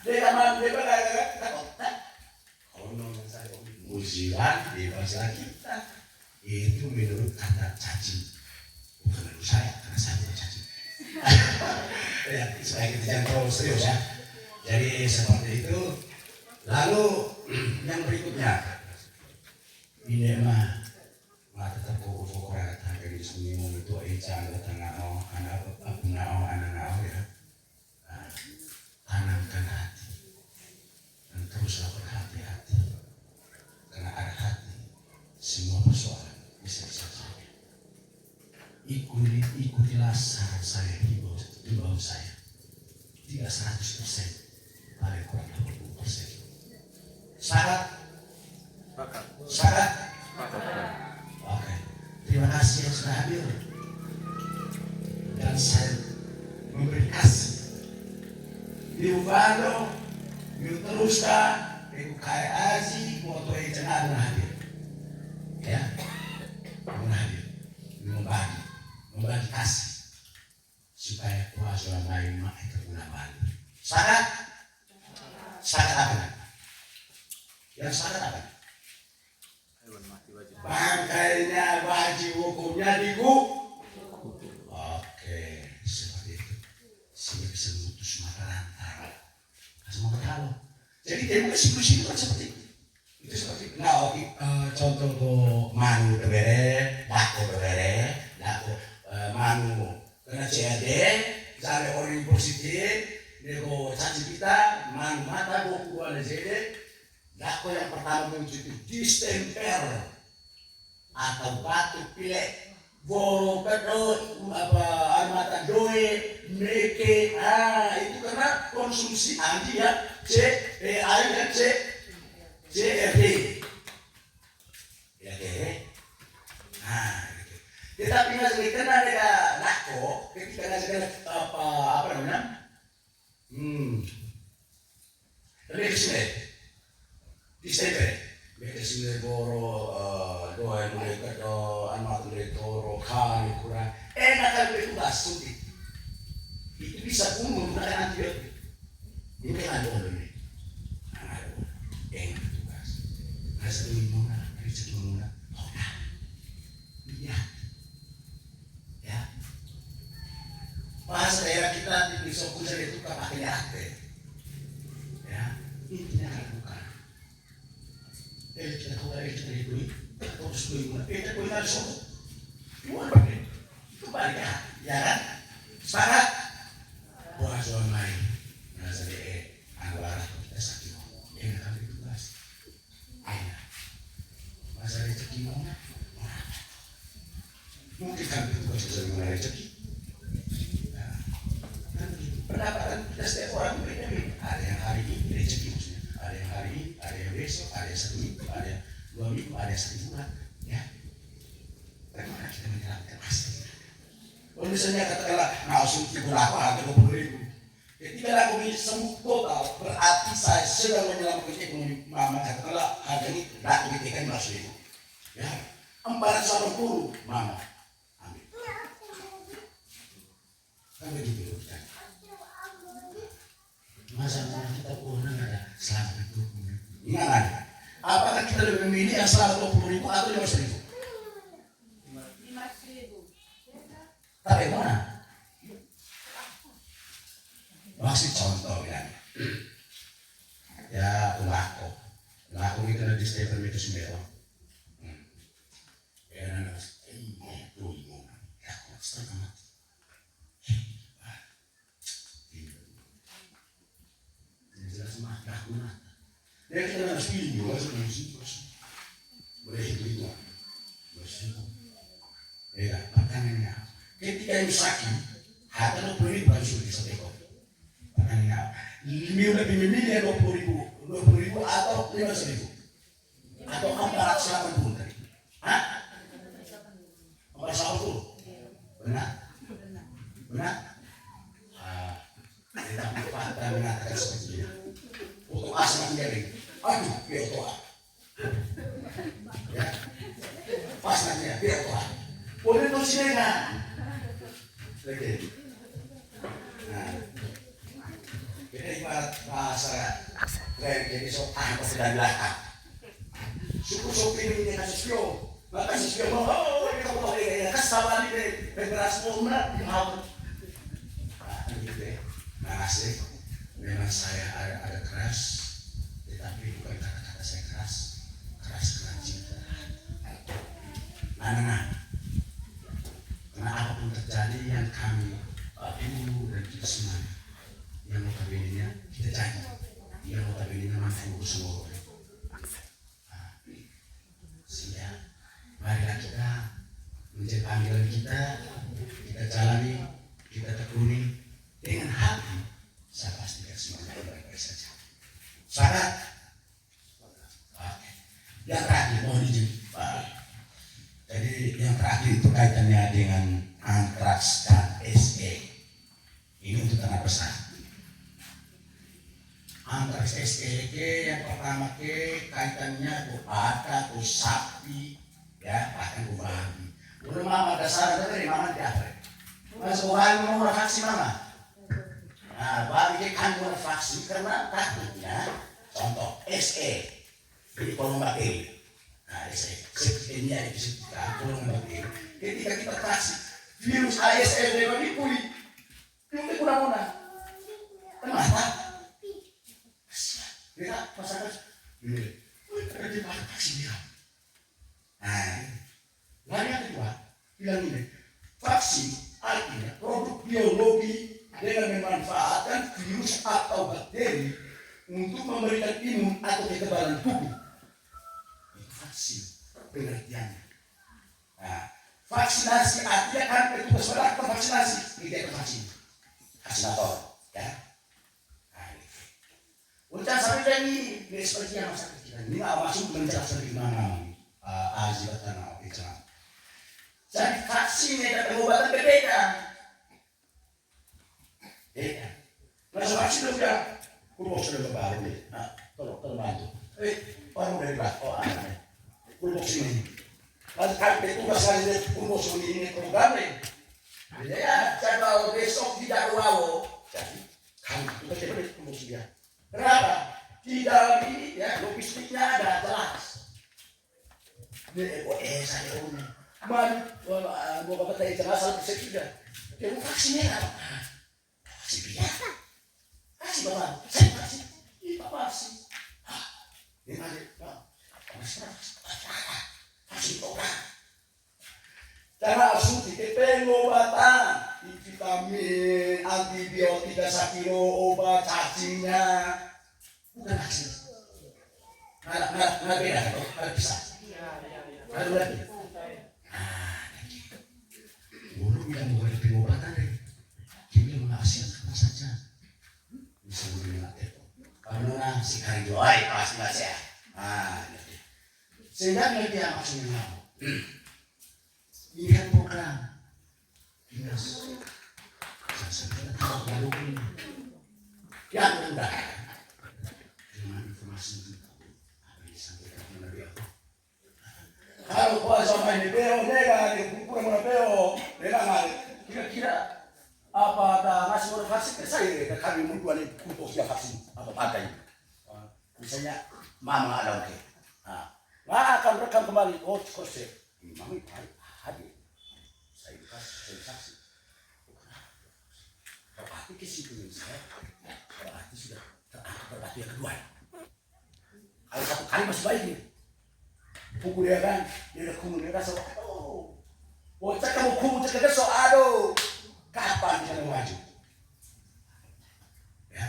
Dia musiman di bahasa kita itu menurut kata caci, bukan menurut saya karena saya bukan caci. Ya, supaya kita jangan terlalu serius ya. Jadi seperti itu. Lalu yang berikutnya ini mah tetap pokok kata dari semua itu ejang tengah anak ya. Tanamkan hati dan teruslah berhati-hati karena ada hati semua persoalan bisa diselesaikan. Ikutilah saran saya himbauan saya tidak 100%, paling kurang 80%. Syarat? Oke, terima kasih yang sudah hadir dan saya memberi kasih. Diubah teruskan, kaya aji, moto yang jangan hadir, ya, hadir, membagi kasih, supaya kuasa lain mak terguna balik. Syarat apa? Yang syarat apa? Bangkainya wajib hukumnya Oke, seperti itu. Sehingga bisa memutus mata rantai. Semua berhalau. Jadi demokrasi kan seperti itu. Itu seperti itu. Nah, contoh tuh manu bebere, dako manu kena CRD, sampai orang positif, nego caci kita, manu mata gue keluar dari CRD, dako yang pertama menuju distemper atau batu pilek. Boro armata doe meke itu karena konsumsi anti ya CRD ya tetapi nggak karena ada nako ketika ada apa namanya Distemper boro doa mereka anak mereka rokan kurang enak kan bertugas suntik itu bisa menggunakan antibiotik ini kan ada orang ini enak bertugas rasa minumnya rasa minumnya lihat ya bahasa daerah kita di Sokusa itu pakai hati ya intinya kan bukan jadi duit, terus duit mana? Kita duit ada sobat. Gimana pakai? Kembali ke hati, ya kan? Sepakat. Buat soal lain, nggak jadi anwar kita sakit. Yang kami tugas, ayo. Masa rezeki mana? Mungkin kami tugas bisa mengenai rezeki. Pendapatan kita setiap orang berbeda-beda. Ada yang hari ini rezeki maksudnya. Ada yang hari ini, ada yang besok, ada yang 1 minggu, ada yang 2 minggu, ada yang 1 bulan. Ya. Bagaimana kita menyelamatkan asli? Kalau misalnya katakanlah langsung 3 laku harga 20.000. Ketika aku bisa sembuh total, berarti saya sedang menyelamatkan ekonomi mama. Katakanlah harga ini laku ditekan 15.000. Ya. 480 mama. Ambil. Kan begitu kan? Masa kita pernah ada selamat 20.000? Enggak ada. Apakah kita lebih memilih yang selamat 20.000 atau 15.000? 5.000. Tapi mana? Masih contoh ya. Ya Ulako itu ada di Stephen itu sembilan. Ya nana, itu ibu. Ya aku setengah mati. Jelas mah aku mati. Dia kita harus pilih juga sebenarnya. Boleh itu. Bersih. Ya, pertanyaannya. Ketika yang sakit, harga 20.000 harus disedekah. Pertanyaannya, lebih memilih 20.000 atau 15.000 atau 480 tadi? Hah? 480? Benar? Benar? Tidak fakta mengatakan seperti itu. Untuk asal menjadi, aduh, biar tua. Ya, pas nantinya, biar tua. Boleh tuh sini kan? Oke. Nah, kita ibarat bahasa keren jadi sok apa sudah belakang. Suku sopir ini kasih spio, maka kasih spio mau kita mau ya kasih sabar ini beras murna di awal. Nah, gitu ya. Makasih. Memang saya ada keras, tetapi bukan kata-kata saya keras karena cinta. Nah. Karena apapun terjadi yang kami Ibu dan kita semua yang notabene kita janji yang notabene mampu semua sehingga marilah kita menjadi panggilan kita jalani, kita tekuni dengan hati. Saya pastikan semuanya baik-baik saja. Sahabat, yang terakhir mohon izin Pak. Jadi yang terakhir itu kaitannya dengan antraks dan SE. Ini untuk tanah besar. Antraks SE yang pertama kaitannya kepada sapi, ya bahkan babi. Belum mama dasar dari mama di apa? Mas orang mau vaksin mama. Nah, babi kan mau vaksin karena takutnya. Contoh SE di kolom bakteri. Nah, ini ada di situ kalau ketika kita kasih virus ASL dengan pulih, itu guna-guna. Kenapa? Lihat masyarakat, ini kerja vaksin dia. Nah, lalu yang kedua, bilang ini, vaksin artinya produk biologi dengan memanfaatkan virus atau bakteri untuk memberikan imun atau kekebalan tubuh. Vaksin pengertiannya. Nah, vaksinasi artinya kan petugas melakukan vaksinasi, tidak vaksin, vaksinator, ya. Nah, untuk sampai dari seperti yang masyarakat kita ini nggak masuk menjelaskan di mana azibat tanah bicara. Jadi vaksin dan pengobatan berbeda. Ya, masa vaksin sudah, kurang sudah baru nih. Nah, tolong bantu. Orang dari belakang, anaknya. Kurang sini. Lalu kami petugas kali ini kurang sini program nih. Ya, kalau besok tidak wawo, jadi kami kita cepat kurang sini. Kenapa? Di dalam ini ya logistiknya ada jelas. Ini saya ini. Gua bapak tadi jelas satu sudah. Dia vaksinnya apa? Vaksin biasa. Vaksin bapak. Saya vaksin. Ini vaksin. Ini ada. vaksin orang. Karena suntik pengobatan, vitamin, antibiotika, sakiro, obat cacingnya, bukan vaksin. Nggak beda, nggak bisa. Nggak lagi. Guru bilang bukan pengobatan deh. Kimi menghasilkan apa saja. Bisa bilang itu. Karena si Karijo, pasti masih ya. Sehingga dia maksudnya lihat program dinas lalu ini yang rendah dengan informasi itu apa yang disampaikan oleh aku. Kalau kau sampai di beo nega di kurang mana beo nega nggak kira-kira apa ada ngasih motivasi ke saya kami munduan untuk siap vaksin apa pakai misalnya mama ada oke nggak akan rekam kembali kose mami hadir saya kasih saksi berarti kesimpulan saya berarti sudah berarti yang kedua kalau satu kali masih baik nih pukul dia kan dia udah kumun dia rasa bocah kamu kumun cek so aduh kapan bisa maju ya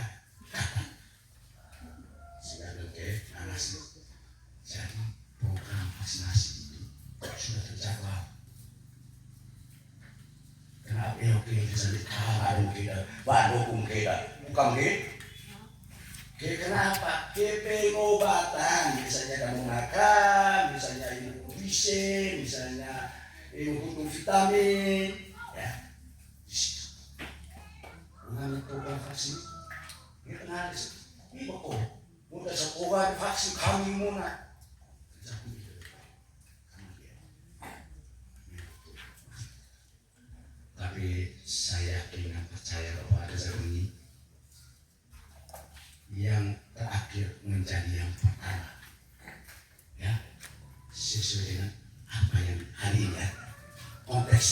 kapan sudah oke ngasih jadi program vaksinasi itu sudah terjadwal. Kenapa oke bisa ditahan kita bandung kita bukan gitu. Kenapa? Pengobatan misalnya kamu makan, misalnya ilmu vitamin, misalnya ilmu vitamin, ya. Di situ. Mengenai program vaksin, kita ngaris. Ini kok, mudah sekolah vaksin kami muna. Tapi saya ingin percaya bahwa ada ini yang terakhir menjadi yang pertama, ya sesuai dengan apa yang hari ini ya, konteks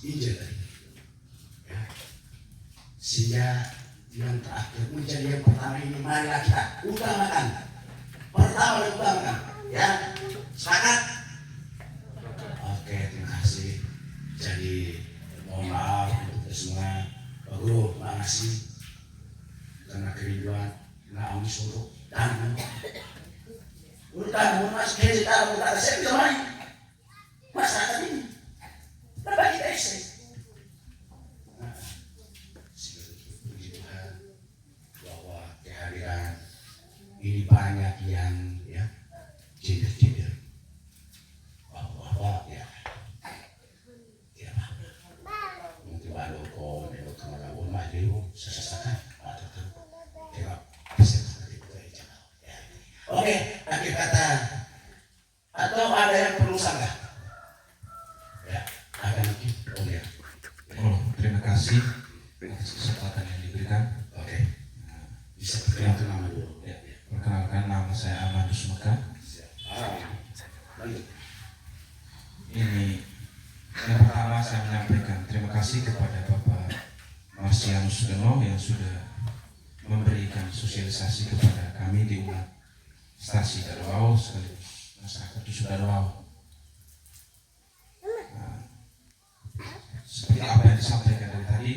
Injil tadi, ya sehingga yang terakhir menjadi yang pertama ini marilah kita utamakan pertama dan utamakan, ya sepakat? Oke, terima kasih. Jadi mohon maaf untuk semua, Pak Guru, terima kasih karena kerinduan, karena Ami suruh dan urutan mas kiri tahu tak ada saya bisa main masyarakat ini, berbagi kasih. Puji Tuhan bahwa kehadiran ini banyak yang ya ceder-ceder, bahwa ya. Mungkin baru kau nengok kemana pun maju sesakan atau tengok bisa seperti itu aja. Oke, akhir kata atau ada yang perlu sanggah? Ya, ada mungkin. Oh ya. Terima kasih atas kesempatan yang diberikan. Oke. Bisa perkenalkan nama dulu. Ya, perkenalkan nama saya Amadus Mekah. Lanjut. Ini yang pertama saya menyampaikan terima kasih kepada Bapak Marsianus Sugeno yang sudah memberikan sosialisasi kepada kami di umat stasi Darwau sekaligus masyarakat di Sudarwau. Seperti apa yang disampaikan dari tadi,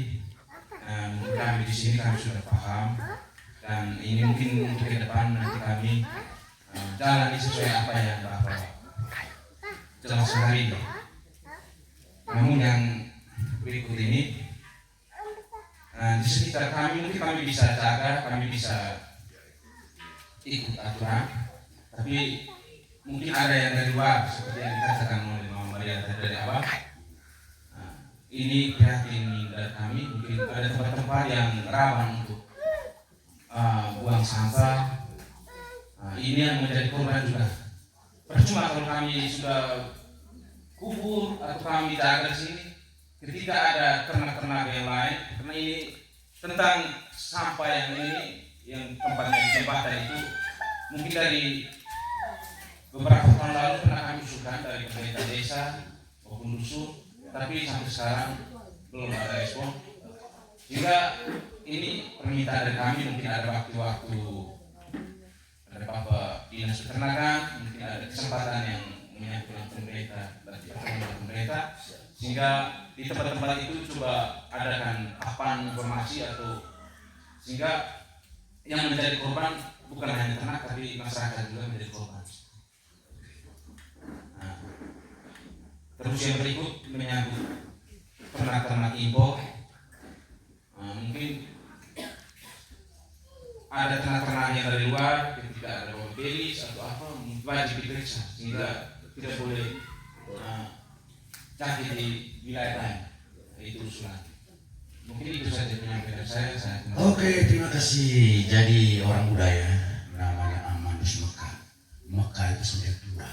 kami di sini kami sudah paham dan ini mungkin untuk ke depan nanti kami jalani sesuai apa yang Bapak jelaskan hari ini. Namun yang berikut ini di sekitar kami mungkin kami bisa jaga, kami bisa ikut aturan, tapi mungkin ada yang dari luar seperti yang dikatakan oleh Mama Maria tadi dari awal. Ini prihatin dari kami, mungkin ada tempat-tempat yang rawan untuk buang sampah. Ini yang menjadi korban juga. Percuma kalau kami sudah kubur atau kami jaga di sini, ketika ada ternak-ternak yang lain, karena ini tentang sampah yang ini, yang tempatnya di jembatan itu, mungkin dari beberapa tahun lalu pernah kami usulkan dari pemerintah desa maupun dusun, tapi sampai sekarang belum ada respon. Jika ini permintaan dari kami, mungkin ada waktu-waktu dari Bapak Dinas Peternakan, mungkin ada kesempatan yang menyangkut pemerintah dan dilakukan pemerintah, sehingga di tempat-tempat itu coba adakan papan informasi atau sehingga yang menjadi korban bukan hanya ternak tapi masyarakat juga menjadi korban. Nah, terus yang berikut menyangkut ternak-ternak impor. Mungkin ada ternak-ternak yang dari luar ketika ada bawang belis atau apa wajib diperiksa sehingga tidak boleh caki di wilayah lain. Itu usulan. Mungkin itu saja penyampaian saya. Oke, terima kasih. Jadi orang muda ya, namanya Amanus Mekah. Mekah itu sudah tua.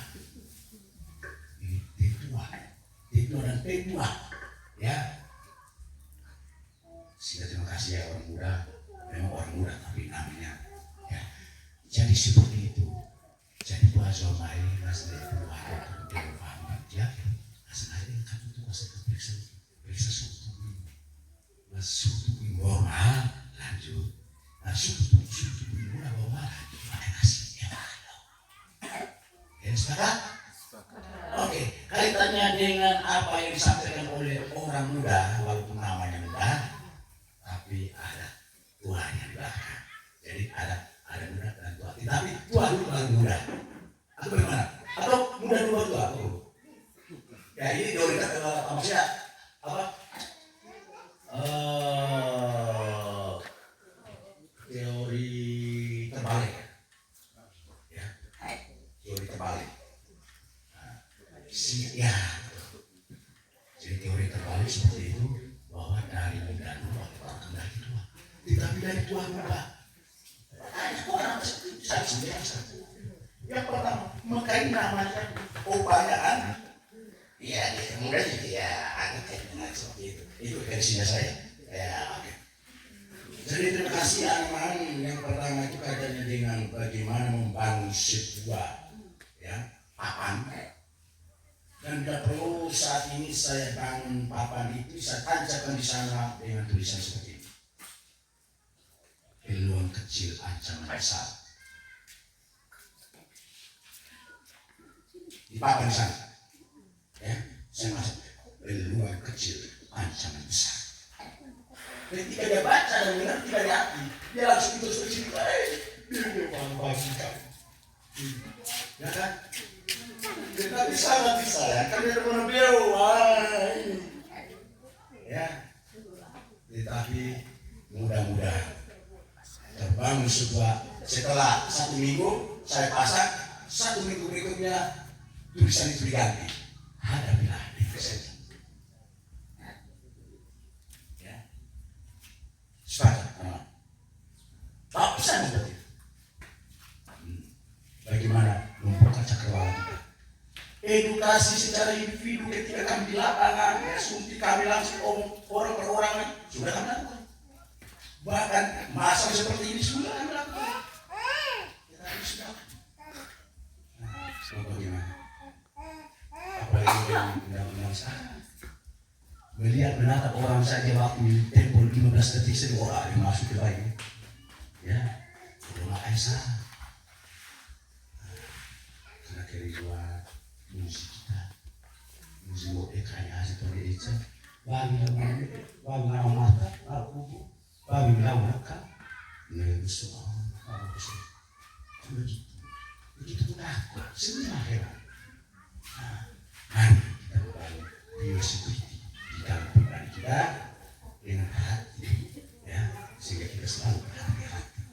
Ini T2 dan P2 ya. Sehingga terima kasih ya orang muda. Memang orang muda tapi namanya ya. Jadi seperti itu. Jadi puasa mai mas dari tua atau paham ya. Asalnya kamu tuh masih periksa suhu. Suhu normal lanjut. Suhu normal pakai nasi ya. Ya sepakat? Oke, kaitannya dengan apa yang disampaikan oleh orang muda, walaupun namanya muda, tapi ada tuanya di belakang. Jadi ada muda dan tua. Tapi tua dulu baru muda. Atau bagaimana? Atau muda dulu baru tua? Ya ini teori maksudnya apa? Teori terbalik. Ya, teori terbalik. Ya, jadi teori terbalik seperti itu bahwa dari muda dulu akan dari tua. Tetapi dari tua muda ada orang saya sendiri satu. Yang pertama, memakai namanya upayaan. Iya, muda jadi ya ada kaitannya seperti itu. Itu versinya saya. Ya, oke. Jadi terima kasih Arman. Yang pertama itu kaitannya dengan bagaimana membangun sebuah ya papan. Dan tidak perlu saat ini saya bangun papan itu, saya tancapkan di sana dengan tulisan seperti ini. Peluang kecil, ancaman besar. Di papan di sana. Ya, saya masuk. Peluang kecil, ancaman besar. Ketika dia baca dan mengerti dari hati, dia langsung terus bercerita, dia bagi kamu. Ya kan? Tetapi sangat disayang karena dia pernah beliau, ya. Tetapi mudah-mudahan terbangun sebuah setelah 1 minggu saya pasang, 1 minggu berikutnya tulisan itu diganti. Hadapilah diri sendiri. Ya, sepakat, teman. Tak bisa seperti itu. Bagaimana membuka cakrawala kita? Edukasi secara individu ketika kami di lapangan, ya, suntik kami langsung orang per orang sudah kami lakukan. Bahkan masa seperti ini sudah kami lakukan. Kita harus sudah. Nah, bagaimana? Apalagi dengan undang-undang sekarang. Melihat menatap orang saja waktu tempo 15 detik saja orang yang masuk ke bayi. Ya, itu makai salah. Karena keribuan musik kita, musik mau kayak seperti itu. Bagi nama mata, bagi nama kan, begitu, begitu takut, semua heran. Mari kita membangun biosecurity di dalam pribadi kita dengan hati, ya, sehingga kita selalu berhati-hati.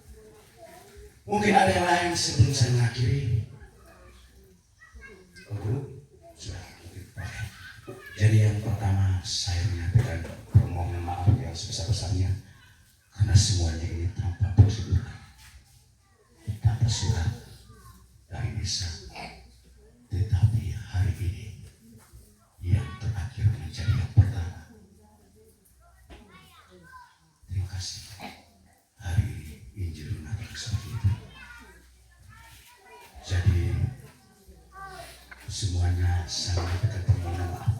Mungkin ada yang lain sebelum saya mengakhiri. Sudah. Jadi yang pertama saya menyampaikan permohonan maaf yang sebesar-besarnya karena semuanya ini tanpa prosedur, tanpa surat dari desa. Tetapi hari ini yang terakhir menjadi yang pertama. Terima kasih. Hari ini Injil mengatakan seperti itu. Jadi semuanya sangat permohonan maaf.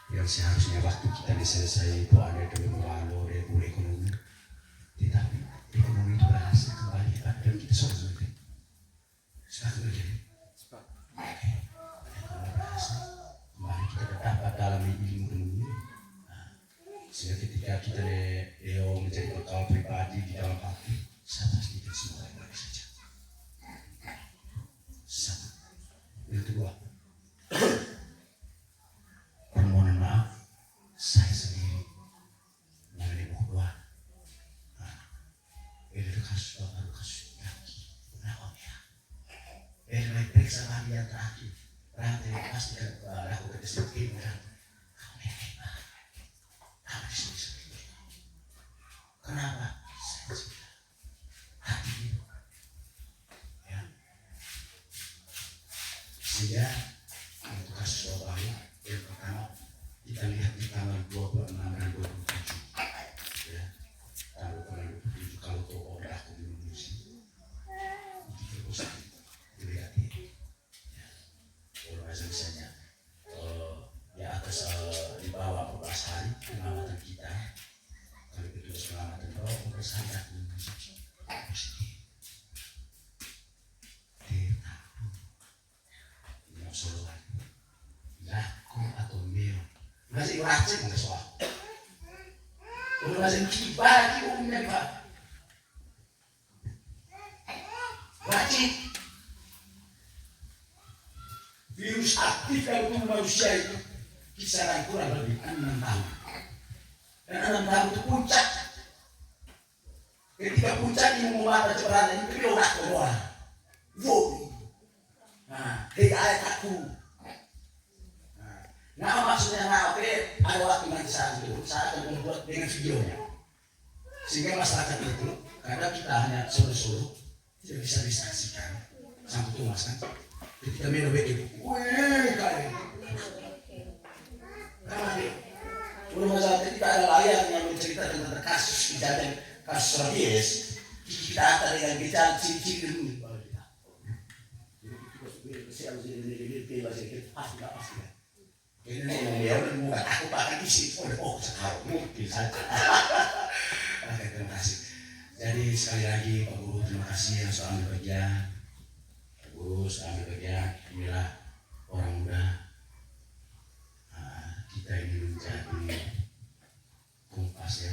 Yang seharusnya waktu kita diselesai itu ada dulu lalu ekonomi, tetapi ekonomi itu berhasil kembali dan kita sudah selesai. Sekarang terjadi. Sehingga ketika kita Leo menjadi bekal pribadi di dalam hati, saya pastikan semua baik-baik saja. Satu. Yang kedua, permohonan maaf saya sendiri mengenai bahwa ini kasus baru kasus lagi. Kenapa ya? Baik periksa lagi yang terakhir. Nanti pasti aku ketesin kan. Kenapa? Saya sudah hati ya. Sehingga untuk kasus baru yang pertama kita lihat di tanggal 26 dan 27 ya. Tanggal 27 kalau kau berlaku di Indonesia itu terus dilihat ya. Kalau misalnya di atas di bawah 14 hari pengamatan kita. Kalau itu selamatan bahwa mempersandak positif. Tetapi yang soluan laku atau meo masih racun nggak soal. Kalau masih kibaki umumnya pak racun virus aktif dalam tubuh manusia itu kisaran kurang lebih 6 tahun. Dan 6 tahun itu puncak. Ketika puncak ini memata cepat ini beliau nak keluar. Vote. Nah, hei ayat aku. Nah, maksudnya oke, ada waktu nanti saat itu saya akan membuat dengan videonya. Sehingga masyarakat itu, karena kita hanya solo-solo, tidak bisa disaksikan. Sampai itu mas kan. Ketika minum itu, wih kali. Karena dia belum saat kita ada layar yang bercerita tentang kasus kejadian kasus rabies, kita akan dengan bicara ciri-ciri dulu. Ini dia udah aku pakai isi, oh sekarang mungkin saja. Oke, terima kasih. Jadi sekali lagi Pak Guru terima kasih yang sudah ambil bagian. Pak Guru sudah ambil bagian. Inilah orang muda. Kita ini menjadi kompas ya.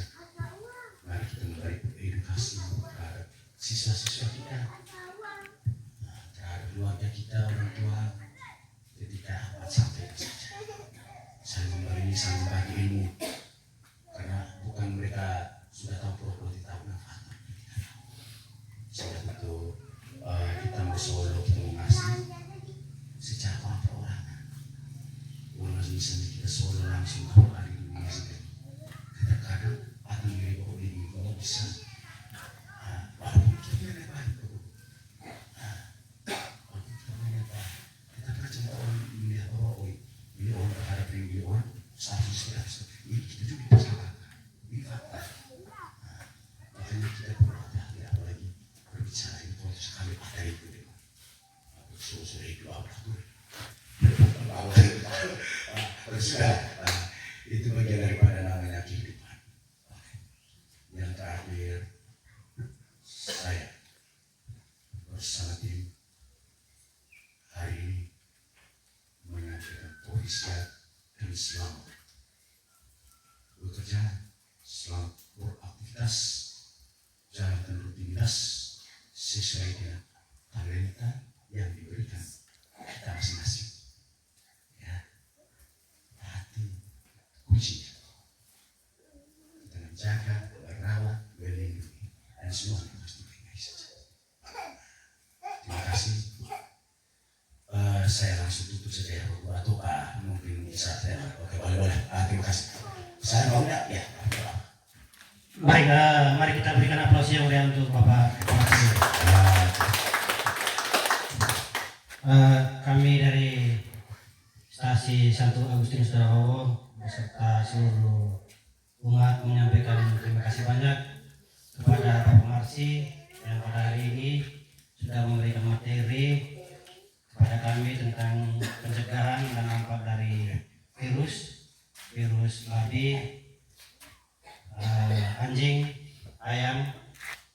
Mari kita memberi edukasi terhadap siswa-siswa kita, terhadap keluarga kita, orang tua. Ketika apa sampai saja. Saya memberi, saya membagi ilmu. Karena bukan mereka sudah tahu properti tahu manfaat. Sehingga betul kita bersolo, kita mengasih secara perorangan. Orang misalnya kita solo langsung hari ini masih kadang-kadang atau mirip ini kalau bisa walaupun kita tidak baik walaupun kita tidak baik kita cuma orang melihat bahwa ini orang berharap ini orang status ini kita juga bisa salahkan ini fakta makanya kita perlu hati-hati apalagi berbicara ini kalau sekali ada itu sudah itu apa tuh itu bagian daripada namanya kehidupan. Yang terakhir, saya bersama tim hari ini menyampaikan wasiat dan selamat bekerja, selamat beraktivitas, jalankan rutinitas sesuai dengan talenta yang diberikan kita masing-masing. Kunci kita menjaga, merawat, melindungi dan semuanya harus dipegang saja. Terima kasih. Saya langsung tutup saja ya, atau mungkin bisa saya. Oke, boleh. Terima kasih. Saya maunya ya. Baik, mari kita berikan aplaus yang meriah untuk Bapak. Kami dari Stasi Santo Agustinus Darawowo beserta seluruh umat menyampaikan terima kasih banyak kepada Bapak Marsi yang pada hari ini sudah memberikan materi kepada kami tentang pencegahan dan dampak dari virus babi, anjing, ayam,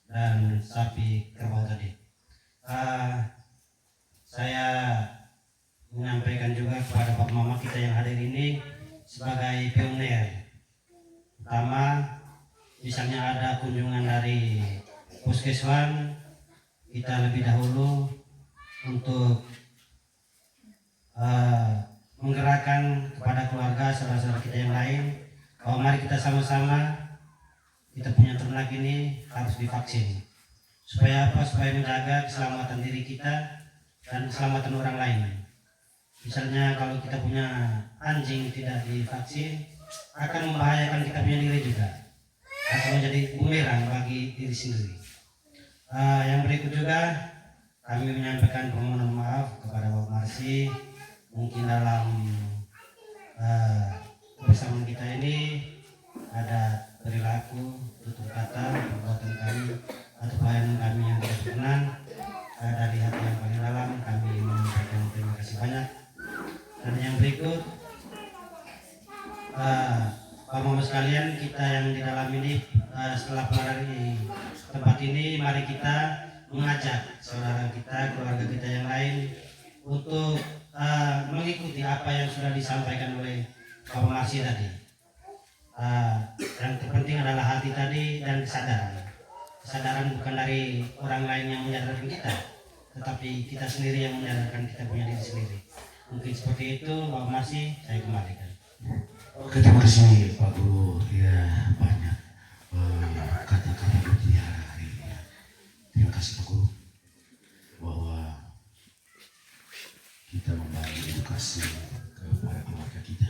dan sapi kerbau tadi. Saya menyampaikan juga kepada Bapak Mama kita yang hadir ini sebagai pioner Pertama, misalnya ada kunjungan dari puskeswan, kita lebih dahulu untuk menggerakkan kepada keluarga saudara-saudara kita yang lain bahwa mari kita sama-sama, kita punya ternak ini harus divaksin. Supaya apa? Supaya menjaga keselamatan diri kita dan keselamatan orang lain. Misalnya kalau kita punya anjing tidak divaksin, akan membahayakan kita punya diri juga, akan menjadi bumerang bagi diri sendiri. Yang berikut juga kami menyampaikan permohonan maaf kepada Bapak Marsi. Mungkin dalam kebersamaan kita ini ada perilaku, tutur kata, perbuatan kami atau pelayanan kami yang tidak berkenan. Dari hati yang paling dalam kami menyampaikan terima kasih banyak. Dan yang berikut, Bapak-Bapak sekalian, kita yang di dalam ini setelah keluar dari tempat ini, mari kita mengajak saudara kita, keluarga kita yang lain untuk mengikuti apa yang sudah disampaikan oleh Bapak Marsi tadi. Yang terpenting adalah hati tadi dan kesadaran. Kesadaran bukan dari orang lain yang menyadarkan kita, tetapi kita sendiri yang menyadarkan kita punya diri sendiri. Mungkin seperti itu, Bapak Marsi, saya kembalikan. Oke, terima kasih Pak Guru. Ya, banyak kata-kata mutiara hari ini. Ya. Terima kasih Pak Guru bahwa kita membangun edukasi kepada keluarga kita.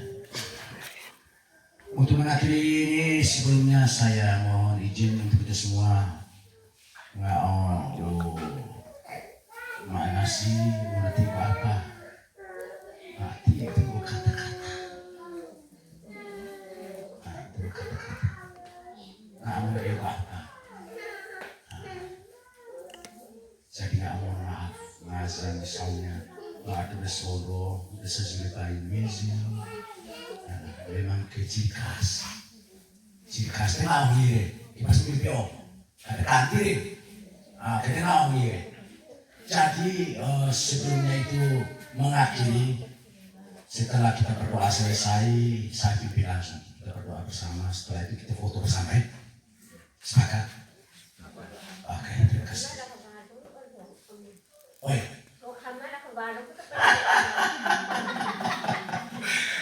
Untuk mengakhiri ini, sebelumnya saya mohon izin untuk kita semua nasi mengerti apa? Mati itu kata-kata. Itu kata-kata. Mengerti apa? Jadi mohon maaf, masa misalnya ada bersoro, sesuai misi, memang ciri khas tenang ini, kita sendiri ada kantin, kita tenang ini. Jadi sebelumnya itu mengakhiri, setelah kita berdoa selesai, saya pimpin langsung kita berdoa bersama. Setelah itu kita foto bersama, sepakat? Oke, terima kasih. Oh iya.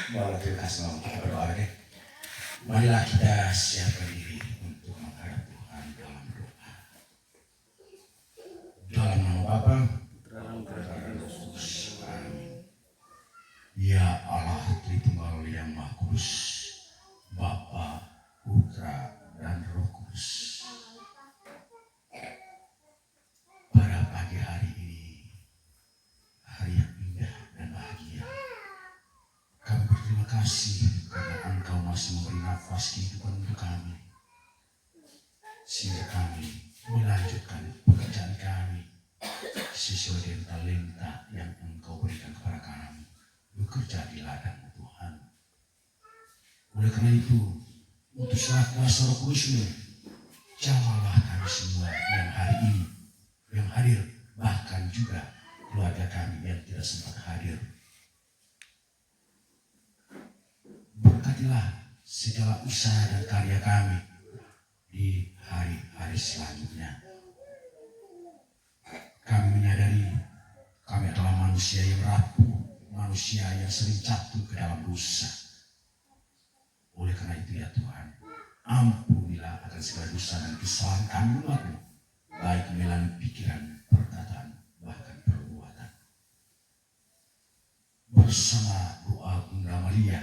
Baru terima kasih, kita berdoa lagi. Marilah kita siapkan diri untuk menghadap Tuhan dalam doa. Dalam nama Bapa, Amin. Ya Allah Tritunggal yang Maha Kudus, Bapa, Putra, dan Roh Kudus. Pada pagi hari ini, hari yang indah dan bahagia, kami berterima kasih karena Engkau masih memberi nafas kehidupan untuk kami, sehingga kami melanjutkan pekerjaan kami sesuai dengan talenta yang Engkau berikan kepada kami, bekerja di ladang Tuhan. Oleh karena itu, utuslah kuasa Roh Kudus-Mu, jamalah kami semua yang hari ini, yang hadir, bahkan juga keluarga kami yang tidak sempat hadir. Berkatilah segala usaha dan karya kami di hari-hari selanjutnya. Kami menyadari kami adalah manusia yang rapuh, manusia yang sering jatuh ke dalam dosa. Oleh karena itu ya Tuhan, ampunilah akan segala dosa dan kesalahan kami umat-Mu, baik melalui pikiran, perkataan, bahkan perbuatan. Bersama doa Bunda Maria,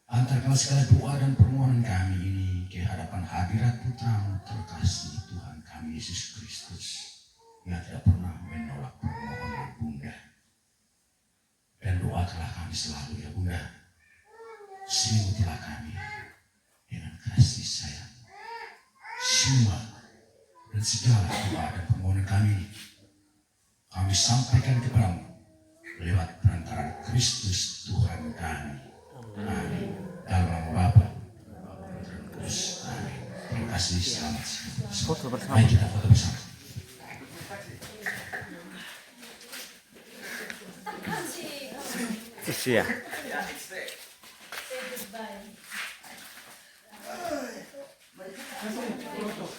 antarkan segala doa dan permohonan kami ini ke hadapan hadirat Putra-Mu terkasih Tuhan kami Yesus Kristus, yang tidak pernah menolak permohonan Bunda. Dan doakanlah kami selalu ya Bunda, selimutilah kami dengan kasih sayang. Semua dan segala doa dan permohonan kami kami sampaikan kepada-Mu lewat perantaraan Kristus Tuhan kami. Amin. Dalam nama Bapa, Putra, dan Kudus. Amin. Terima kasih. Selamat. Mari kita foto bersama. Terus ya.